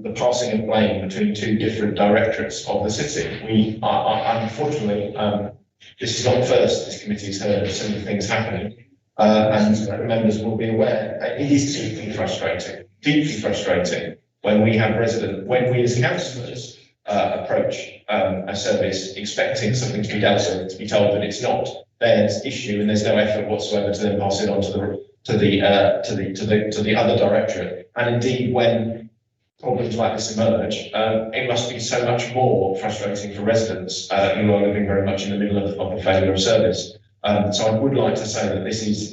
the passing of blame between two different directorates of the city. We are unfortunately, this is not the first this committee has heard of similar things happening. And members will be aware, it is deeply frustrating when we have when we as councillors approach a service expecting something to be dealt with, to be told that it's not their issue and there's no effort whatsoever to then pass it on to the other directorate. And indeed, when problems like this emerge, it must be so much more frustrating for residents who are living very much in the middle of the failure of service. So I would like to say that this is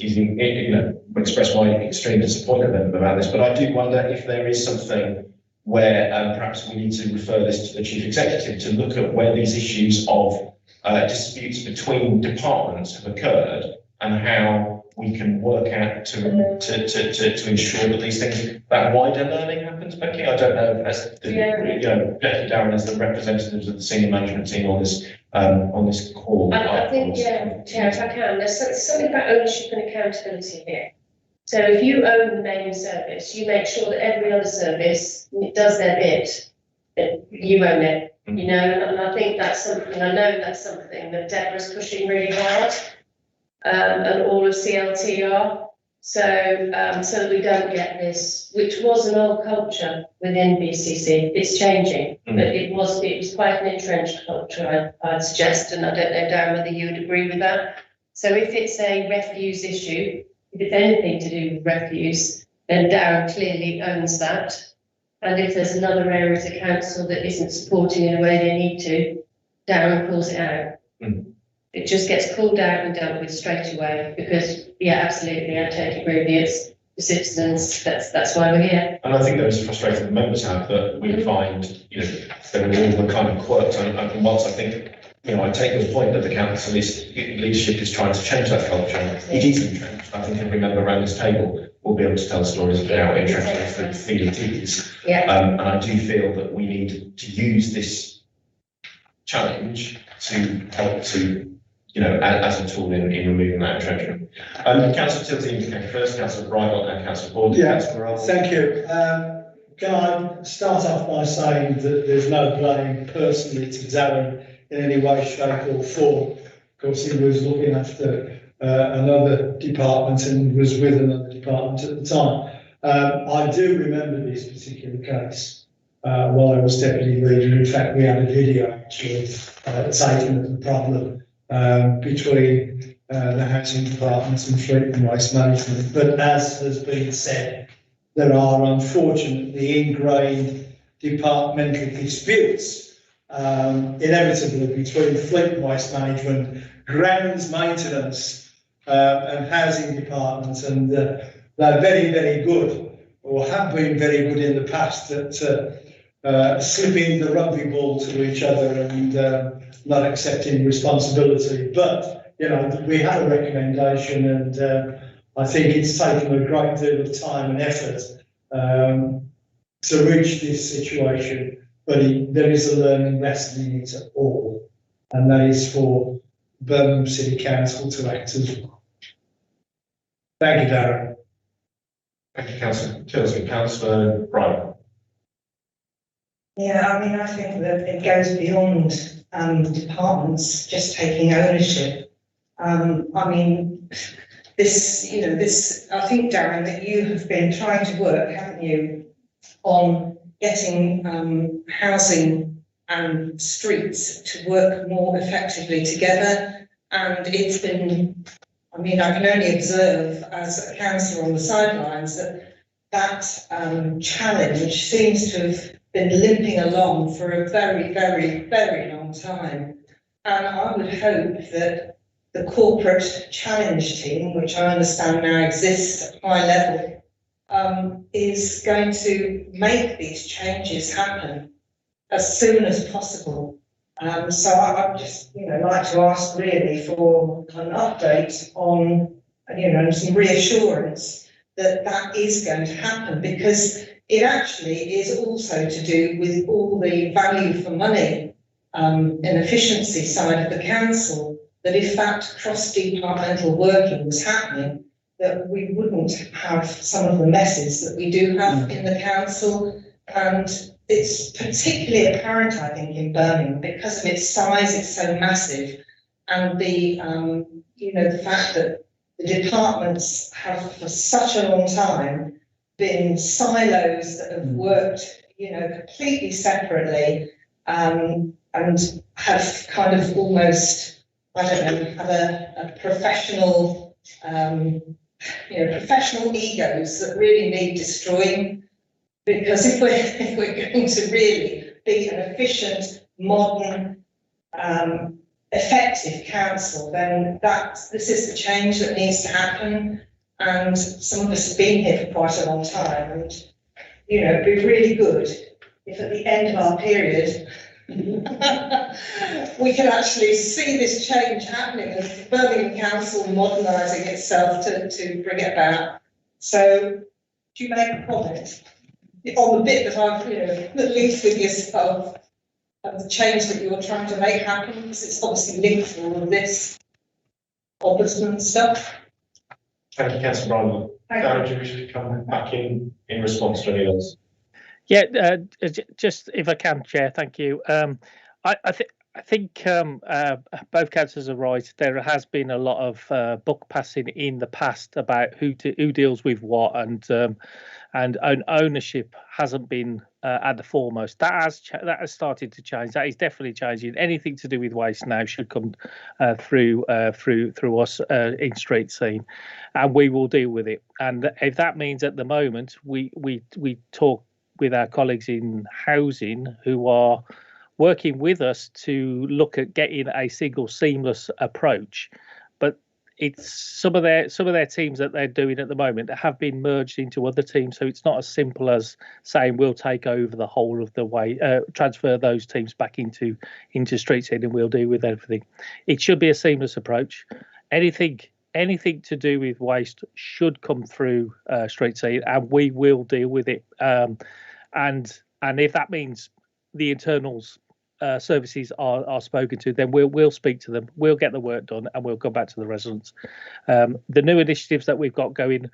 express my extreme disappointment about this, but I do wonder if there is something where perhaps we need to refer this to the Chief Executive to look at where these issues of disputes between departments have occurred and how we can work out to ensure that these things, that wider learning happens, Becky? I don't know, as the, Becky, Darren, as the representatives of the senior management team on this call. I think, Chair, if I can, there's something about ownership and accountability here. So if you own the main service, you make sure that every other service does their bit, that you own it, you know, and I think that's something, I know that's something that Deborah's pushing really hard, and all of CLT are. So that we don't get this, which was an old culture within BCC. It's changing, but it was quite an entrenched culture, I'd suggest, and I don't know, Darren, whether you would agree with that. So if it's a refuse issue, if it's anything to do with refuse, then Darren clearly owns that. And if there's another area of the council that isn't supporting in a way they need to, Darren calls it out. It just gets called out and dealt with straight away because, yeah, absolutely, I totally agree with you. It's the citizens, that's why we're here. And I think there is frustrating the members have that we find, you know, there are all the kind of quirks. And whilst I think, you know, I take your point that the council leadership is trying to change that culture, it is entrenched. I think every member around this table will be able to tell stories of how entrenched the feeling is. Yeah. And I do feel that we need to use this challenge to help to, you know, as a tool in removing that entrenchment. Councillor Tilty indicated first, Councillor Bridle and Councillor Board. Yeah, thank you. Can I start off by saying that there's no blame personally to Darren in any way, shape or form. Of course, he was looking after another department and was with another department at the time. I do remember this particular case while I was deputy leader. In fact, we had a video actually taken of the problem between the housing department and fleet and waste management. But as has been said, there are unfortunately ingrained departmental disputes inevitably between fleet and waste management, grounds maintenance and housing departments, and they're very, very good, or have been very good in the past at slipping the rugby ball to each other and not accepting responsibility. But, you know, we had a recommendation and I think it's taken a great deal of time and effort to reach this situation, but there is a learning lesson in it all, and that is for Birmingham City Council to act as well. Thank you, Darren. Thank you, Councillor Tilsley. Councillor Bridle. Yeah, I mean, I think that it goes beyond departments just taking ownership. I mean, this, I think, Darren, that you have been trying to work, haven't you, on getting housing and streets to work more effectively together. And it's been, I mean, I can only observe as a councillor on the sidelines that challenge seems to have been limping along for a very, very, very long time. And I would hope that the corporate challenge team, which I understand now exists at high level, is going to make these changes happen as soon as possible. So I'd just, like to ask really for an update on, and some reassurance that that is going to happen, because it actually is also to do with all the value for money and efficiency side of the council, that if that cross-departmental working was happening, that we wouldn't have some of the messes that we do have in the council. And it's particularly apparent, I think, in Birmingham because of its size. It's so massive, and the the fact that the departments have for such a long time been silos that have worked, completely separately, and have kind of almost, I don't know, have a professional, professional egos that really need destroying. Because if we're going to really be an efficient, modern, effective council, then this is the change that needs to happen. And some of us have been here for quite a long time, and it'd be really good if at the end of our period we can actually see this change happening as Birmingham Council modernising itself to bring it about. So, do you make a comment on the bit that I've, that links with yourself, and the change that you're trying to make happen? Because it's obviously linked to all of this ombudsman stuff. Thank you, Councillor Bryan. Darren, do you wish to come back in response to any of those? Yeah, just if I can, Chair, thank you. I think both councillors are right. There has been a lot of buck passing in the past about who deals with what, and ownership hasn't been at the foremost. That has started to change. That is definitely changing. Anything to do with waste now should come through us in street scene, and we will deal with it. And if that means at the moment we talk with our colleagues in housing who are working with us to look at getting a single seamless approach, but it's some of their teams that they're doing at the moment that have been merged into other teams, so it's not as simple as saying we'll take over the whole of the way, transfer those teams back into street scene and we'll deal with everything. It should be a seamless approach. Anything to do with waste should come through street scene, and we will deal with it. And if that means the internals services are spoken to, then we'll speak to them. We'll get the work done, and we'll go back to the residents. The new initiatives that we've got going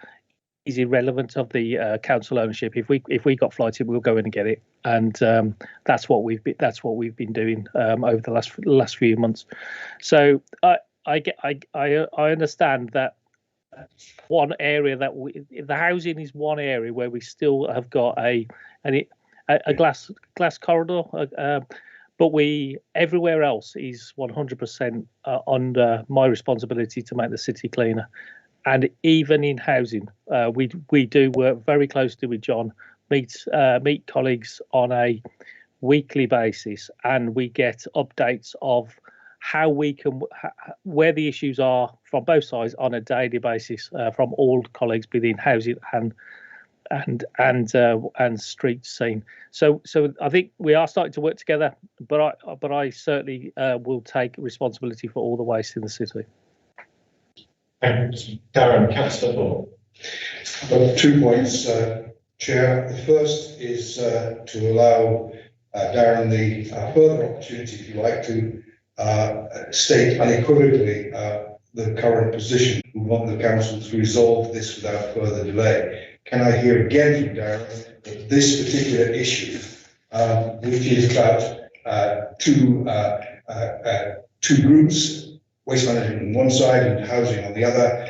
is irrelevant of the council ownership. If we got flighted, we'll go in and get it, and that's what we've been doing over the last few months. So I understand that one area that the housing is one area where we still have got a glass corridor, but everywhere else is 100% under my responsibility to make the city cleaner. And even in housing, we do work very closely with John, meet colleagues on a weekly basis, and we get updates of how we can, where the issues are from both sides on a daily basis from all colleagues within housing and street scene. So I think we are starting to work together, but I certainly will take responsibility for all the waste in the city. Thanks, Darren. Councillor Ball. 2 points, Chair. The first is to allow Darren the further opportunity, if you like, to state unequivocally the current position. We want the council to resolve this without further delay. Can I hear again from Darren that this particular issue, which is about two groups, waste management on one side and housing on the other,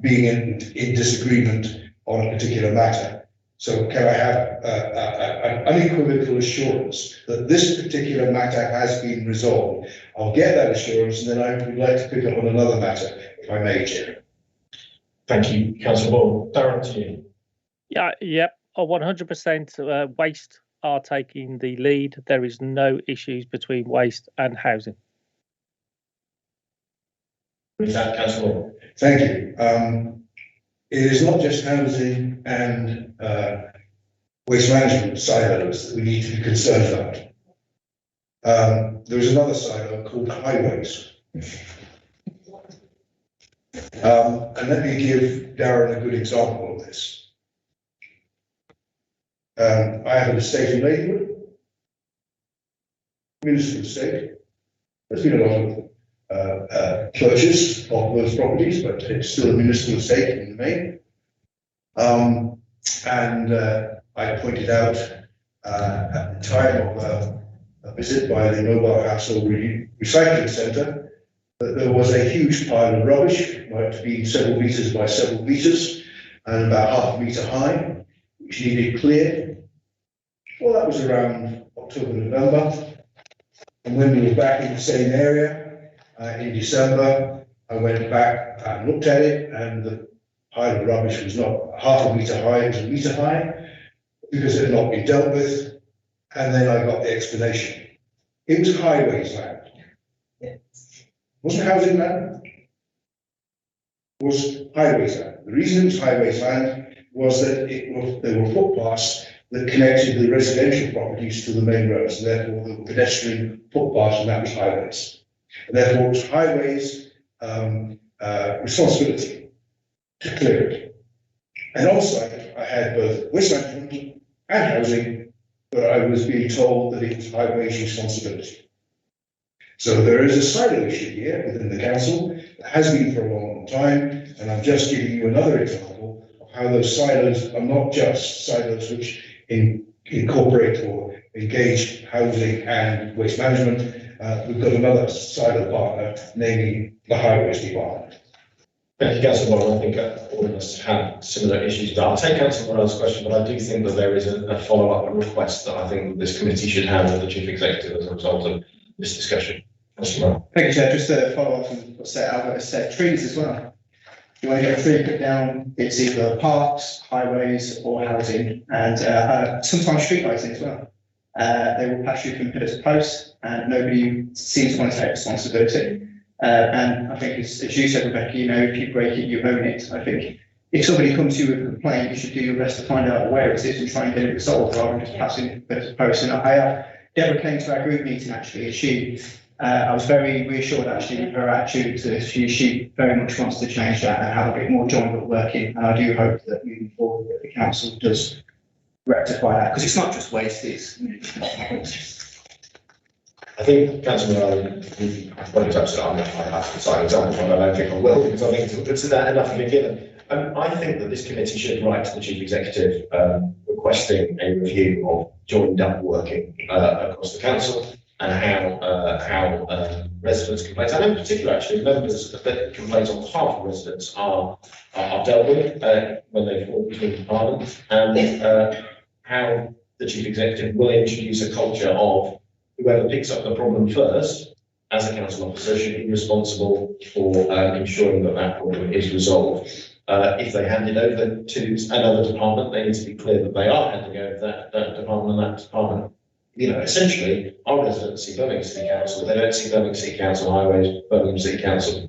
being in disagreement on a particular matter? So can I have an unequivocal assurance that this particular matter has been resolved? I'll get that assurance, and then I would like to pick up on another matter, if I may, Chair. Thank you, Councillor Ball. Darren, to you. Yep. 100% waste are taking the lead. There is no issues between waste and housing. With that, Councillor Ball. Thank you. It is not just housing and waste management silos that we need to be concerned about. There is another silo called highways. And let me give Darren a good example of this. I have an estate in Lakewood, municipal estate. There's been a lot of purchase of those properties, but it's still a municipal estate in the main. I pointed out at the time of a visit by the Mobile Household Recycling Centre that there was a huge pile of rubbish, might have been several metres by several metres and about half a metre high, which needed cleared. Well, that was around October, November. And when we were back in the same area in December, I went back and looked at it, and the pile of rubbish was not half a metre high, it was a metre high, because it had not been dealt with. And then I got the explanation. It was highways land. It wasn't housing land. It was highways land. The reason it was highways land was that there were footpaths that connected the residential properties to the main roads, and therefore the pedestrian footpaths, and that was highways. And therefore it was highways responsibility to clear it. And also I had both waste management and housing, but I was being told that it was highways responsibility. So there is a silo issue here within the council. It has been for a long time, and I'm just giving you another example of how those silos are not just silos which incorporate or engage housing and waste management. We've got another silo partner, namely the highways department. Thank you, Councillor Morrell. I think all of us have similar issues, but I'll take Councillor Morrell's question, but I do think that there is a follow-up request that I think this committee should have with the Chief Executive as a result of this discussion. Councillor Morrell. Thank you, Chair. Just to follow up on what Albert has said, trees as well. You want to get a tree put down, it's either parks, highways or housing, and sometimes street lighting as well. They will pass you from pillar to post and nobody seems to want to take responsibility. And I think as you said, Rebecca, you know, if you break it, you own it. I think if somebody comes to you with a complaint, you should do your best to find out where it is and try and get it resolved rather than just passing it from pillar to post. And Deborah came to our group meeting actually, and she I was very reassured actually with her attitude to this. She very much wants to change that and have a bit more joined up working. And I do hope that moving forward that the council does rectify that, because it's not just waste, it's I think Councillor Morrell, I've got to touch that on. I have to cite examples, and I don't think I will, because I think it's that enough of a given. I think that this committee should write to the Chief Executive requesting a review of joined up working across the council and how residents' complaints, and in particular actually members that complaints on behalf of residents are dealt with when they fall between departments, and how the Chief Executive will introduce a culture of whoever picks up the problem first as a council officer should be responsible for ensuring that that problem is resolved. If they hand it over to another department, they need to be clear that they are handing over that department, and that department, you know, essentially our residents see Birmingham City Council, they don't see Birmingham City Council highways, Birmingham City Council,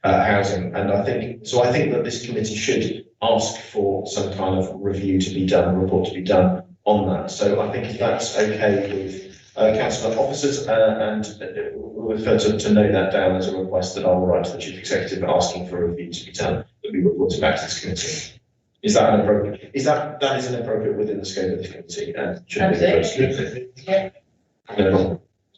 housing. And I think that this committee should ask for some kind of review to be done, a report to be done on that. So I think if that's okay with council officers, and we'll refer to note that down as a request that I will write to the Chief Executive asking for a review to be done, that we report back to this committee. Is that inappropriate? That is inappropriate within the scope of this committee and should be addressed? Yeah.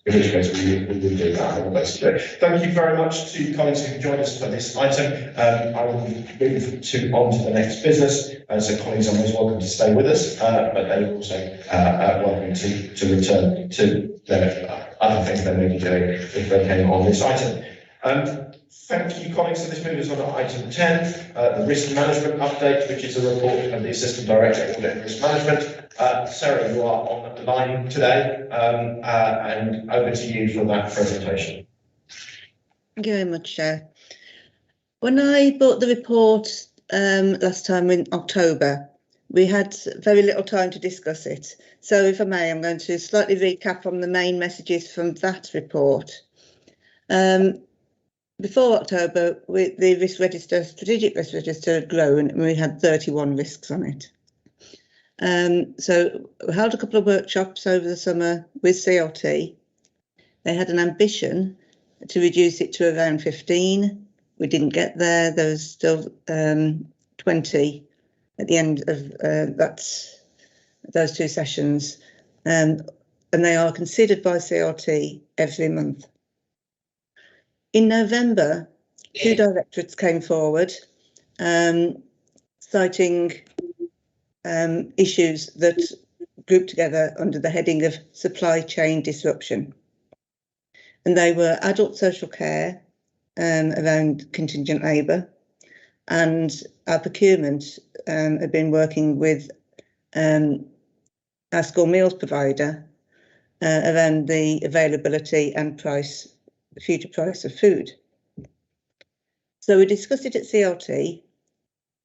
In which case we will do that on the basis today. Thank you very much to colleagues who joined us for this item. I will move on to the next business. So colleagues are most welcome to stay with us, but they are also welcome to return to their other things they may be doing if they came on this item. Thank you, colleagues. So this moves on to item 10, the risk management update, which is a report of the Assistant Director of Audit and Risk Management. Sarah, you are on the line today, and over to you for that presentation. Thank you very much, Chair. When I brought the report last time in October, we had very little time to discuss it. So if I may, I'm going to slightly recap on the main messages from that report. Before October, the risk register, strategic risk register, had grown and we had 31 risks on it. So we held a couple of workshops over the summer with CLT. They had an ambition to reduce it to around 15. We didn't get there. There was still 20 at the end of those two sessions. And they are considered by CLT every month. In November, two directorates came forward, citing issues that grouped together under the heading of supply chain disruption. And they were adult social care around contingent labour, and our procurement had been working with our school meals provider around the availability and future price of food. So we discussed it at CLT.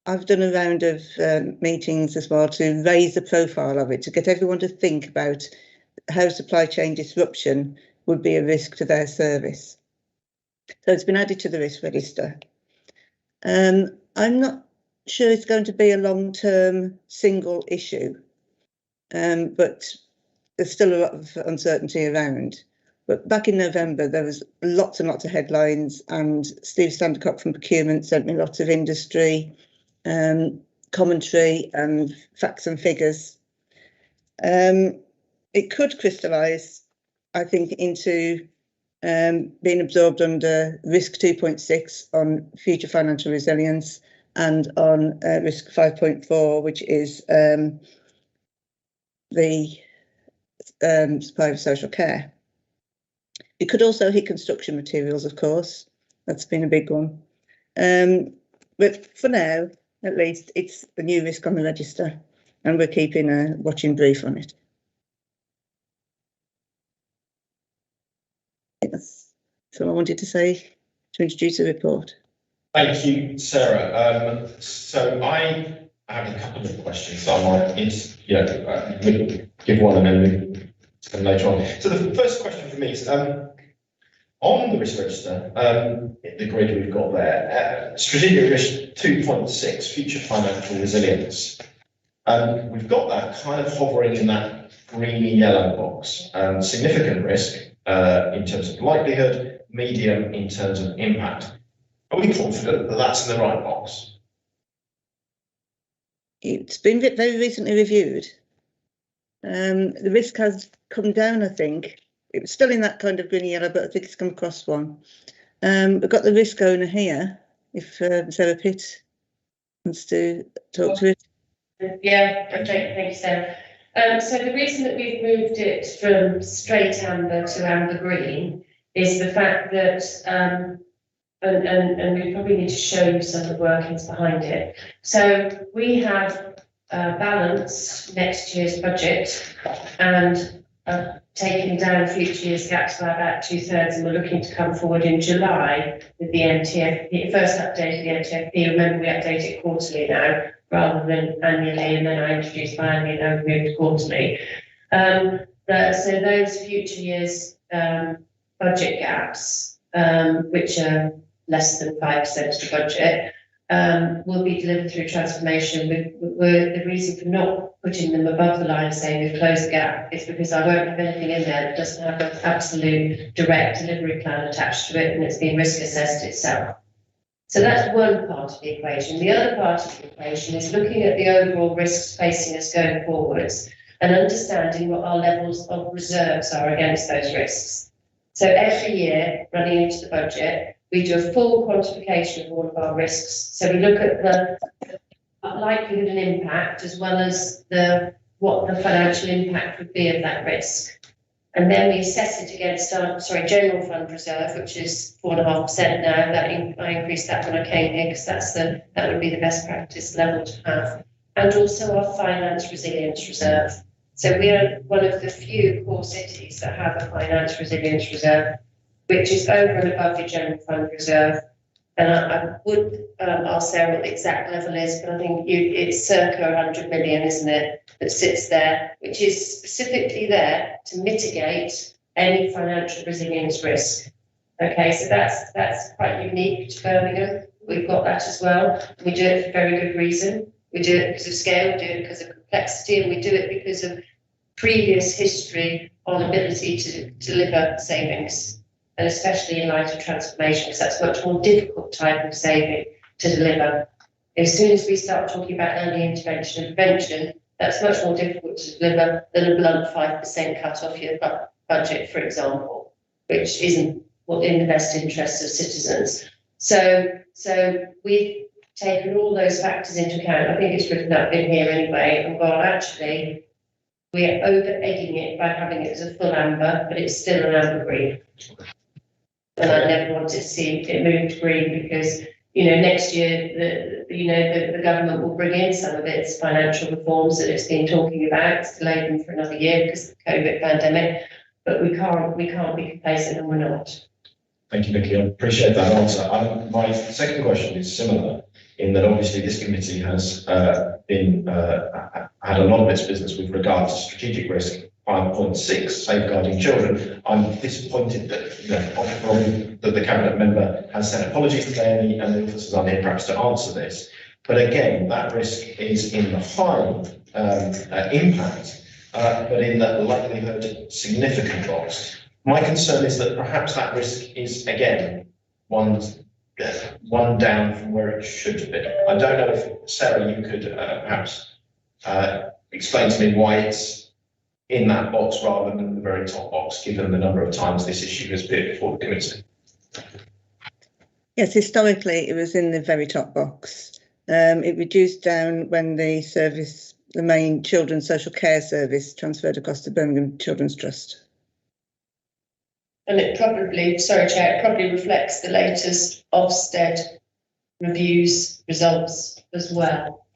I've done a round of meetings as well to raise the profile of it, to get everyone to think about how supply chain disruption would be a risk to their service. So it's been added to the risk register. I'm not sure it's going to be a long-term single issue, but there's still a lot of uncertainty around. But back in November, there was lots and lots of headlines, and Steve Sandercock from procurement sent me lots of industry commentary and facts and figures. It could crystallise, I think, into being absorbed under risk 2.6 on future financial resilience and on risk 5.4, which is the supply of social care. It could also hit construction materials, of course. That's been a big one. But for now, at least, it's a new risk on the register, and we're keeping a watching brief on it. That's all I wanted to say to introduce the report. Thank you, Sarah. So I have a couple of questions. So I might give one and then come later on. So the first question for me is on the risk register, the grid we've got there, strategic risk 2.6, future financial resilience. We've got that kind of hovering in that greeny yellow box. Significant risk in terms of likelihood, medium in terms of impact. Are we confident that that's in the right box? It's been very recently reviewed. The risk has come down, I think. It was still in that kind of green yellow, but I think it's come across one. We've got the risk owner here, if Sarah Pitt wants to talk to it. Yeah, thank you, Sarah. So the reason that we've moved it from straight amber to amber green is the fact that, and we probably need to show you some of the workings behind it. So we have balanced next year's budget and taking down future years' gaps by about 2/3, and we're looking to come forward in July with the NTFP, first update of the NTFP. Remember, we update it quarterly now rather than annually, and then I introduced biannually and we moved quarterly. So those future years' budget gaps, which are less than 5% of the budget, will be delivered through transformation. The reason for not putting them above the line saying we've closed the gap is because I won't have anything in there that doesn't have an absolute direct delivery plan attached to it, and it's been risk assessed itself. So that's one part of the equation. The other part of the equation is looking at the overall risks facing us going forwards and understanding what our levels of reserves are against those risks. So every year, running into the budget, we do a full quantification of all of our risks. So we look at the likelihood and impact, as well as what the financial impact would be of that risk. And then we assess it against our, general fund reserve, which is 4.5% now. I increased that when I came here because that would be the best practice level to have. And also our finance resilience reserve. So we are one of the few core cities that have a finance resilience reserve, which is over and above your general fund reserve. And I would ask Sarah what the exact level is, but I think it's circa 100 million, isn't it, that sits there, which is specifically there to mitigate any financial resilience risk. Okay, so that's quite unique to Birmingham. We've got that as well. We do it for very good reason. We do it because of scale, we do it because of complexity, and we do it because of previous history on ability to deliver savings, and especially in light of transformation, because that's a much more difficult type of saving to deliver. As soon as we start talking about early intervention and prevention, that's much more difficult to deliver than a blunt 5% cut off your budget, for example, which isn't in the best interests of citizens. So we've taken all those factors into account. I think it's written up in here anyway, and well, actually, we're over-egging it by having it as a full amber, but it's still an amber green. And I never wanted to see it move to green because, next year, the government will bring in some of its financial reforms that it's been talking about. It's delayed them for another year because of the COVID pandemic, but we can't be complacent, and we're not. Thank you, Vicky. I appreciate that answer. My second question is similar in that obviously this committee has had a lot of its business with regard to strategic risk 5.6, safeguarding children. I'm disappointed that the cabinet member has sent apologies today, and the officers aren't here perhaps to answer this. But again, that risk is in the high impact, but in the likelihood significant loss. My concern is that perhaps that risk is, again, one down from where it should be. I don't know if, Sarah, you could perhaps explain to me why it's in that box rather than the very top box, given the number of times this issue has been before the committee. Yes, historically, it was in the very top box. It reduced down when the main children's social care service transferred across to Birmingham Children's Trust. And it probably, sorry Chair, it probably reflects the latest Ofsted reviews results as well.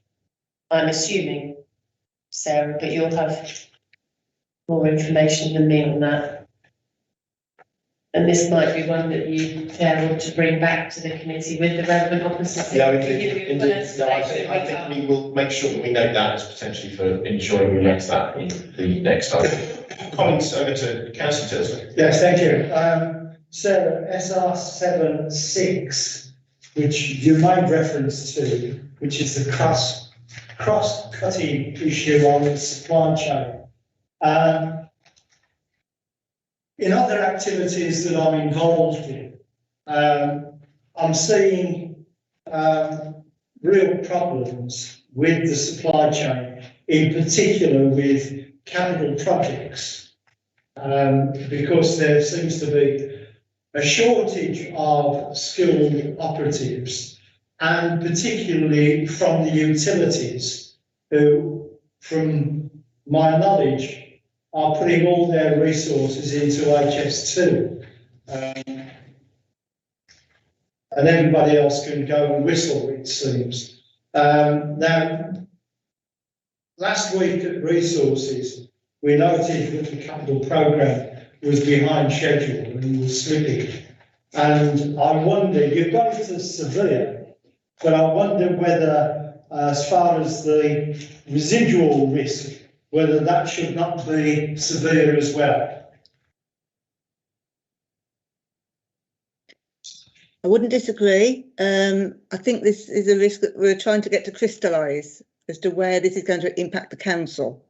I'm assuming, Sarah, but you'll have more information than me on that. And this might be one that you, Chair, want to bring back to the committee with the relevant officers. Yeah, I think we will make sure that we note that as potentially for ensuring we raise that in the next item. Colleagues, over to Councillor Tilsley. Yes, thank you. Sarah, SR76, which you made reference to, which is the cross-cutting issue on the supply chain. In other activities that I'm involved in, I'm seeing real problems with the supply chain, in particular with capital projects, because there seems to be a shortage of skilled operatives, and particularly from the utilities, who, from my knowledge, are putting all their resources into HS2. And everybody else can go and whistle, it seems. Now, last week at Resources, we noted that the capital programme was behind schedule and was slipping. And I wonder, you've got it as severe, but I wonder whether, as far as the residual risk, whether that should not be severe as well. I wouldn't disagree. I think this is a risk that we're trying to get to crystallise as to where this is going to impact the council.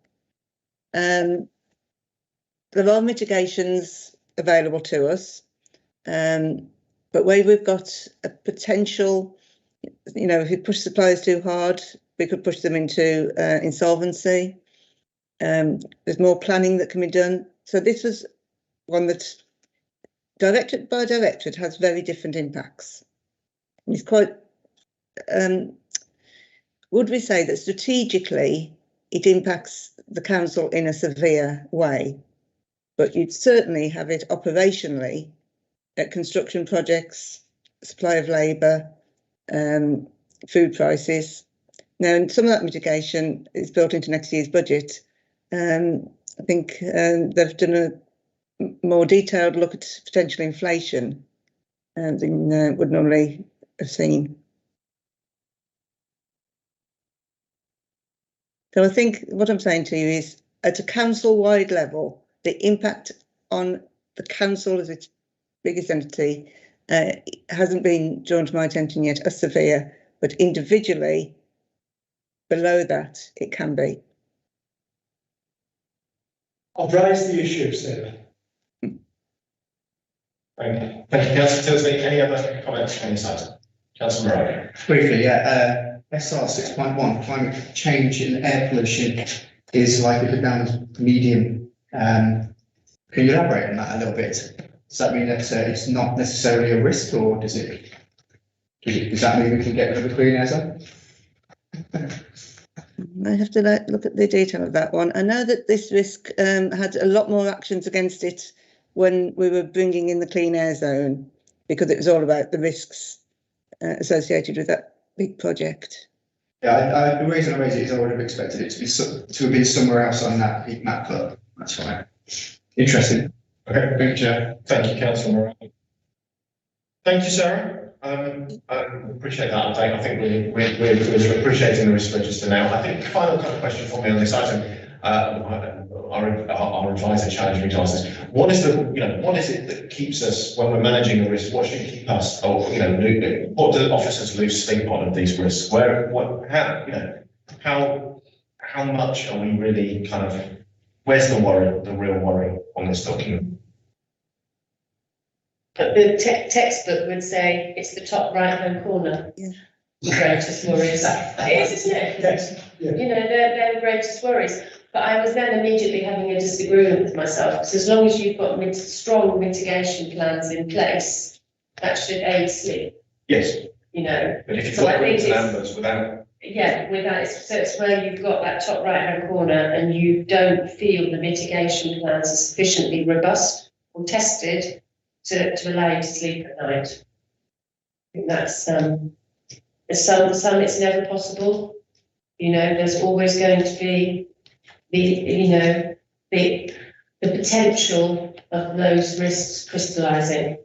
There are mitigations available to us, but where we've got a potential, if we push suppliers too hard, we could push them into insolvency. There's more planning that can be done. So this was one that's directorate by directorate has very different impacts. And it's quite, would we say that strategically it impacts the council in a severe way, but you'd certainly have it operationally at construction projects, supply of labour, food prices. Now, and some of that mitigation is built into next year's budget. I think they've done a more detailed look at potential inflation than would normally have seen. So I think what I'm saying to you is, at a council-wide level, the impact on the council as its biggest entity hasn't been drawn to my attention yet as severe, but individually, below that, it can be. I've raised the issue, Sarah. Thank you, Councillor Tilsley. Any other comments from this item? Councillor Murray. Briefly, yeah. SR 6.1, climate change in air pollution is likely to go down as medium. Can you elaborate on that a little bit? Does that mean that it's not necessarily a risk, or does that mean we can get rid of the clean air zone? I have to look at the detail of that one. I know that this risk had a lot more actions against it when we were bringing in the clean air zone, because it was all about the risks associated with that big project. Yeah, the reason I raise it is I would have expected it to have been somewhere else on that heat map, but that's fine. Interesting. Okay, thank you, Chair. Thank you, Councillor Murray. Thank you, Sarah. I appreciate that update. I think we're appreciating the risk register now. I think the final kind of question for me on this item, our advisor challenged me to ask this. What is what is it that keeps us, when we're managing a risk, what should keep us, or, what do officers lose sleep on of these risks? How much are we really where's the real worry on this document? But the textbook would say it's the top right-hand corner. Yeah. The greatest worries. It is, isn't it? Yes, yeah. They're the greatest worries. But I was then immediately having a disagreement with myself, because as long as you've got strong mitigation plans in place, that should aid sleep. Yes. But if you've got rooms and ambers without. Yeah, without, so it's where you've got that top right-hand corner and you don't feel the mitigation plans are sufficiently robust or tested to allow you to sleep at night. I think that's some it's never possible. There's always going to be the potential of those risks crystallising,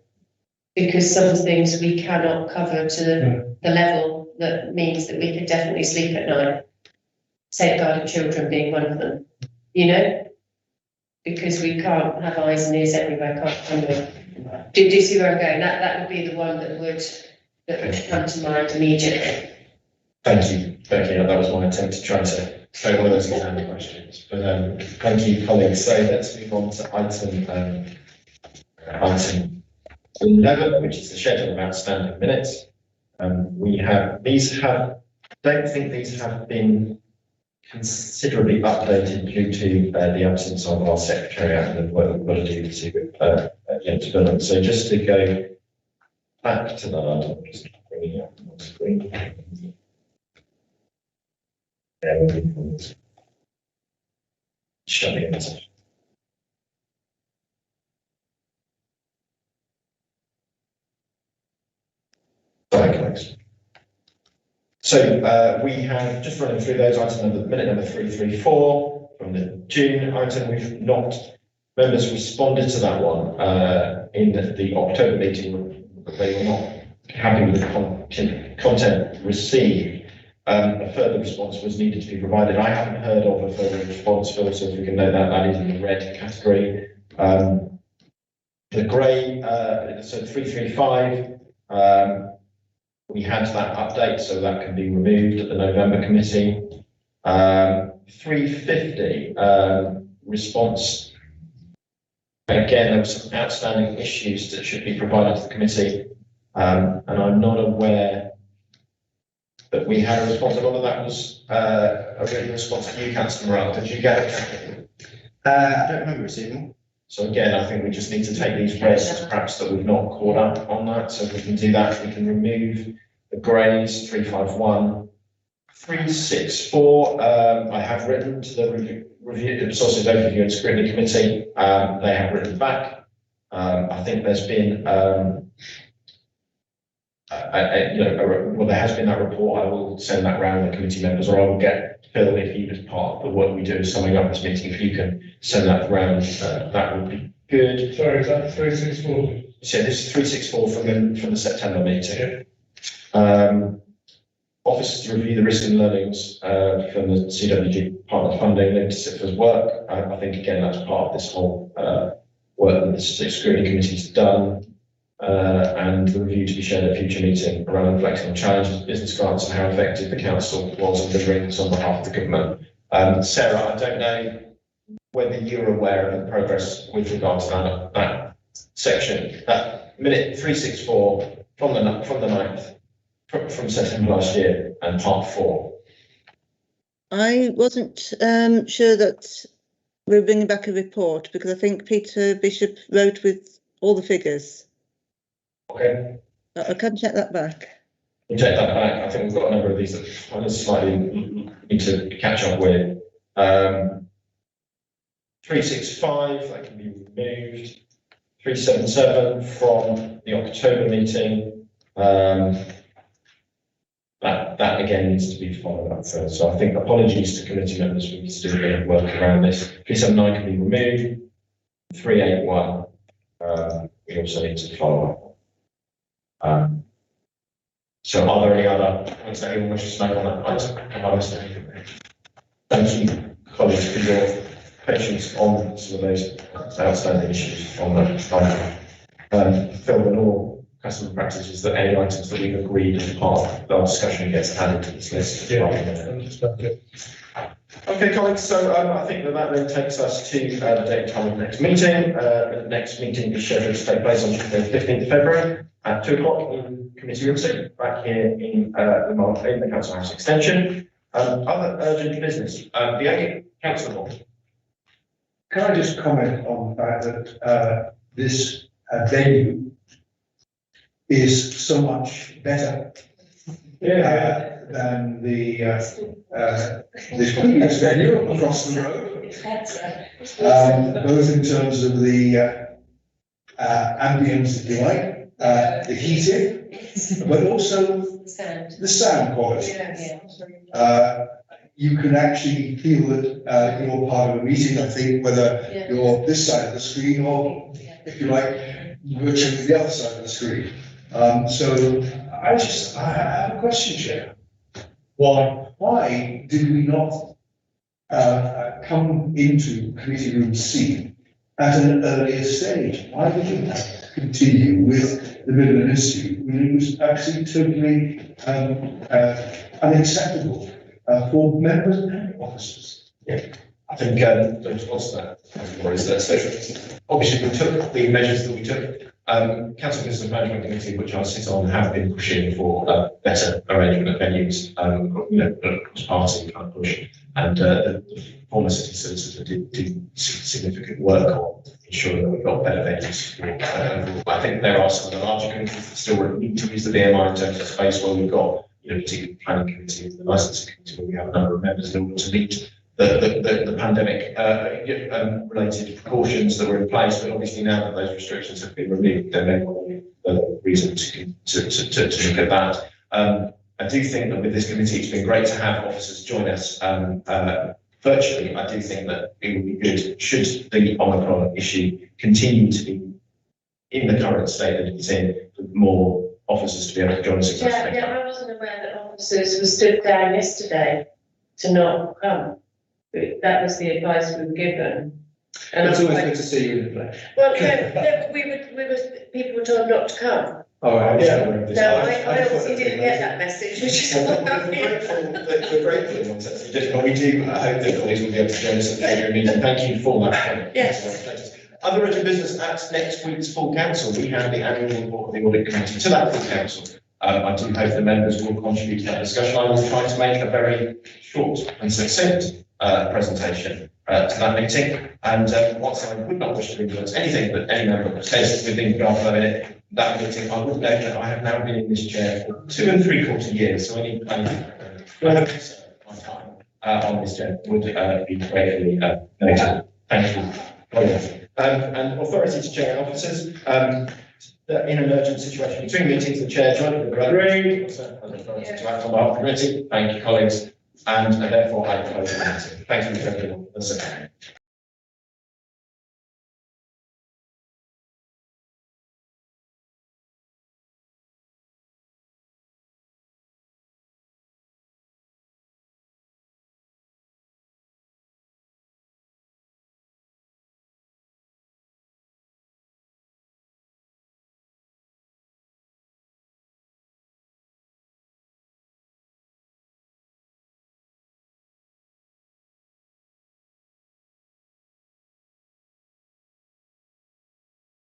because some things we cannot cover to the level that means that we could definitely sleep at night. Safeguarding children being one of them, because we can't have eyes and ears everywhere, can't we? Do you see where I'm going? That would be the one that would come to mind immediately. Thank you. That was my attempt to try to say one of those exam questions. But thank you, colleagues. So let's move on to item 11, which is the schedule of outstanding minutes. Don't think these have been considerably updated due to the absence of our secretariat and the work we've got to do to fill them. So just to go back to that, I'm just bringing it up on the screen. Shutting it. Sorry, colleagues. So we have just running through those items. Minute number 334 from the June item. We've not, members responded to that one in the October meeting. They were not happy with the content received. A further response was needed to be provided. I haven't heard of a further response, Phil, so if we can note that is in the red category. The grey, so 335. We had that update, so that can be removed at the November committee. 350 response. Again, there were some outstanding issues that should be provided to the committee, and I'm not aware that we had a response. A lot of that was a written response to you, Councillor Morrell. Did you get it? I don't remember receiving. So again, I think we just need to take these reds perhaps that we've not caught up on that. So if we can do that, we can remove the greys, 351, 364. I have written to the review, sources overview and scrutiny committee. They have written back. I think there's been, well, there has been that report. I will send that round the committee members, or I will get Phil, if you, as part of the work we do summing up this meeting, if you can send that round, that would be good. Sorry, is that 364? So this is 364 from the September meeting. Officers to review the risk and learnings from the CWG partner funding linked to SIFR's work. I think again that's part of this whole work that the scrutiny committee's done. And the review to be shared at a future meeting around reflecting on challenges, business grants, and how effective the council was in delivering this on behalf of the government. Sarah, I don't know whether you're aware of the progress with regard to that section. That minute 364 from the 9th, from September last year, and part 4. I wasn't sure that we were bringing back a report, because I think Peter Bishop wrote with all the figures. Okay. I can check that back. We'll check that back. I think we've got a number of these that I slightly need to catch up with. 365, that can be removed. 377 from the October meeting. That again needs to be followed up first. So I think apologies to committee members, we need to do a bit of work around this. 379 can be removed. 381, we also need to follow up. So are there any other points that anyone wishes to make on that item? Thank you, colleagues for your patience on some of those outstanding issues on that. Phil, the normal customer practice is that any items that we've agreed as part of our discussion gets added to this list. Okay, colleagues, so I think that then takes us to the date and time of the next meeting. The next meeting is scheduled to take place on Tuesday, 15th of February at 2 o'clock in Committee Room 2, back here in the Council House Extension. Other urgent business, the only council. Can I just comment on the fact that this venue is so much better than the previous venue across the road, both in terms of the ambience, if you like, the heating, but also the sound quality. You can actually feel that you're part of a meeting, I think, whether you're this side of the screen or, if you like, virtually the other side of the screen. So I have a question, Chair. Why did we not come into Committee Room C at an earlier stage? Why did we have to continue with the Midland issue when it was absolutely totally unacceptable for members and officers? Yeah, I think the response to that is that obviously we took the measures that we took. Council Business Management Committee, which I sit on, have been pushing for better arrangement of venues, across party kind of push, and the former city solicitor did significant work on ensuring that we've got better venues. I think there are some of the larger committees that still need to use the BMI in terms of space where we've got, particularly the planning committee, the licensing committee, where we have a number of members in order to meet the pandemic related precautions that were in place, but obviously now that those restrictions have been removed, there may well be a reason to look at that. I do think that with this committee, it's been great to have officers join us virtually. I do think that it would be good, should the Omicron issue continue to be in the current state that it's in, for more officers to be able to join us. Yeah, I wasn't aware that officers were stood down yesterday to not come. That was the advice we were given. And it's always good to see you in the flesh. Well, no, but people were told not to come. Oh, I I obviously didn't get that message, which is we're grateful, but we do hope that colleagues will be able to join us at the February meeting. Thank you for that. Yes. Other urgent business at next week's full council, we have the annual report of the Audit Committee to that full council. I do hope the members will contribute to that discussion. I will try to make a very short and succinct presentation to that meeting. And whilst I would not wish to influence anything that any member says within the draft minute that meeting, I would note that I have now been in this chair for 2 3/4 years, so any my time on this chair would be greatly noted. Thank you. And authority to chair officers. In an urgent situation between meetings, the chair jointly with the relevant officer has authority to act on behalf of the committee. Thank you, colleagues. And therefore I close the meeting. Thank you for everyone.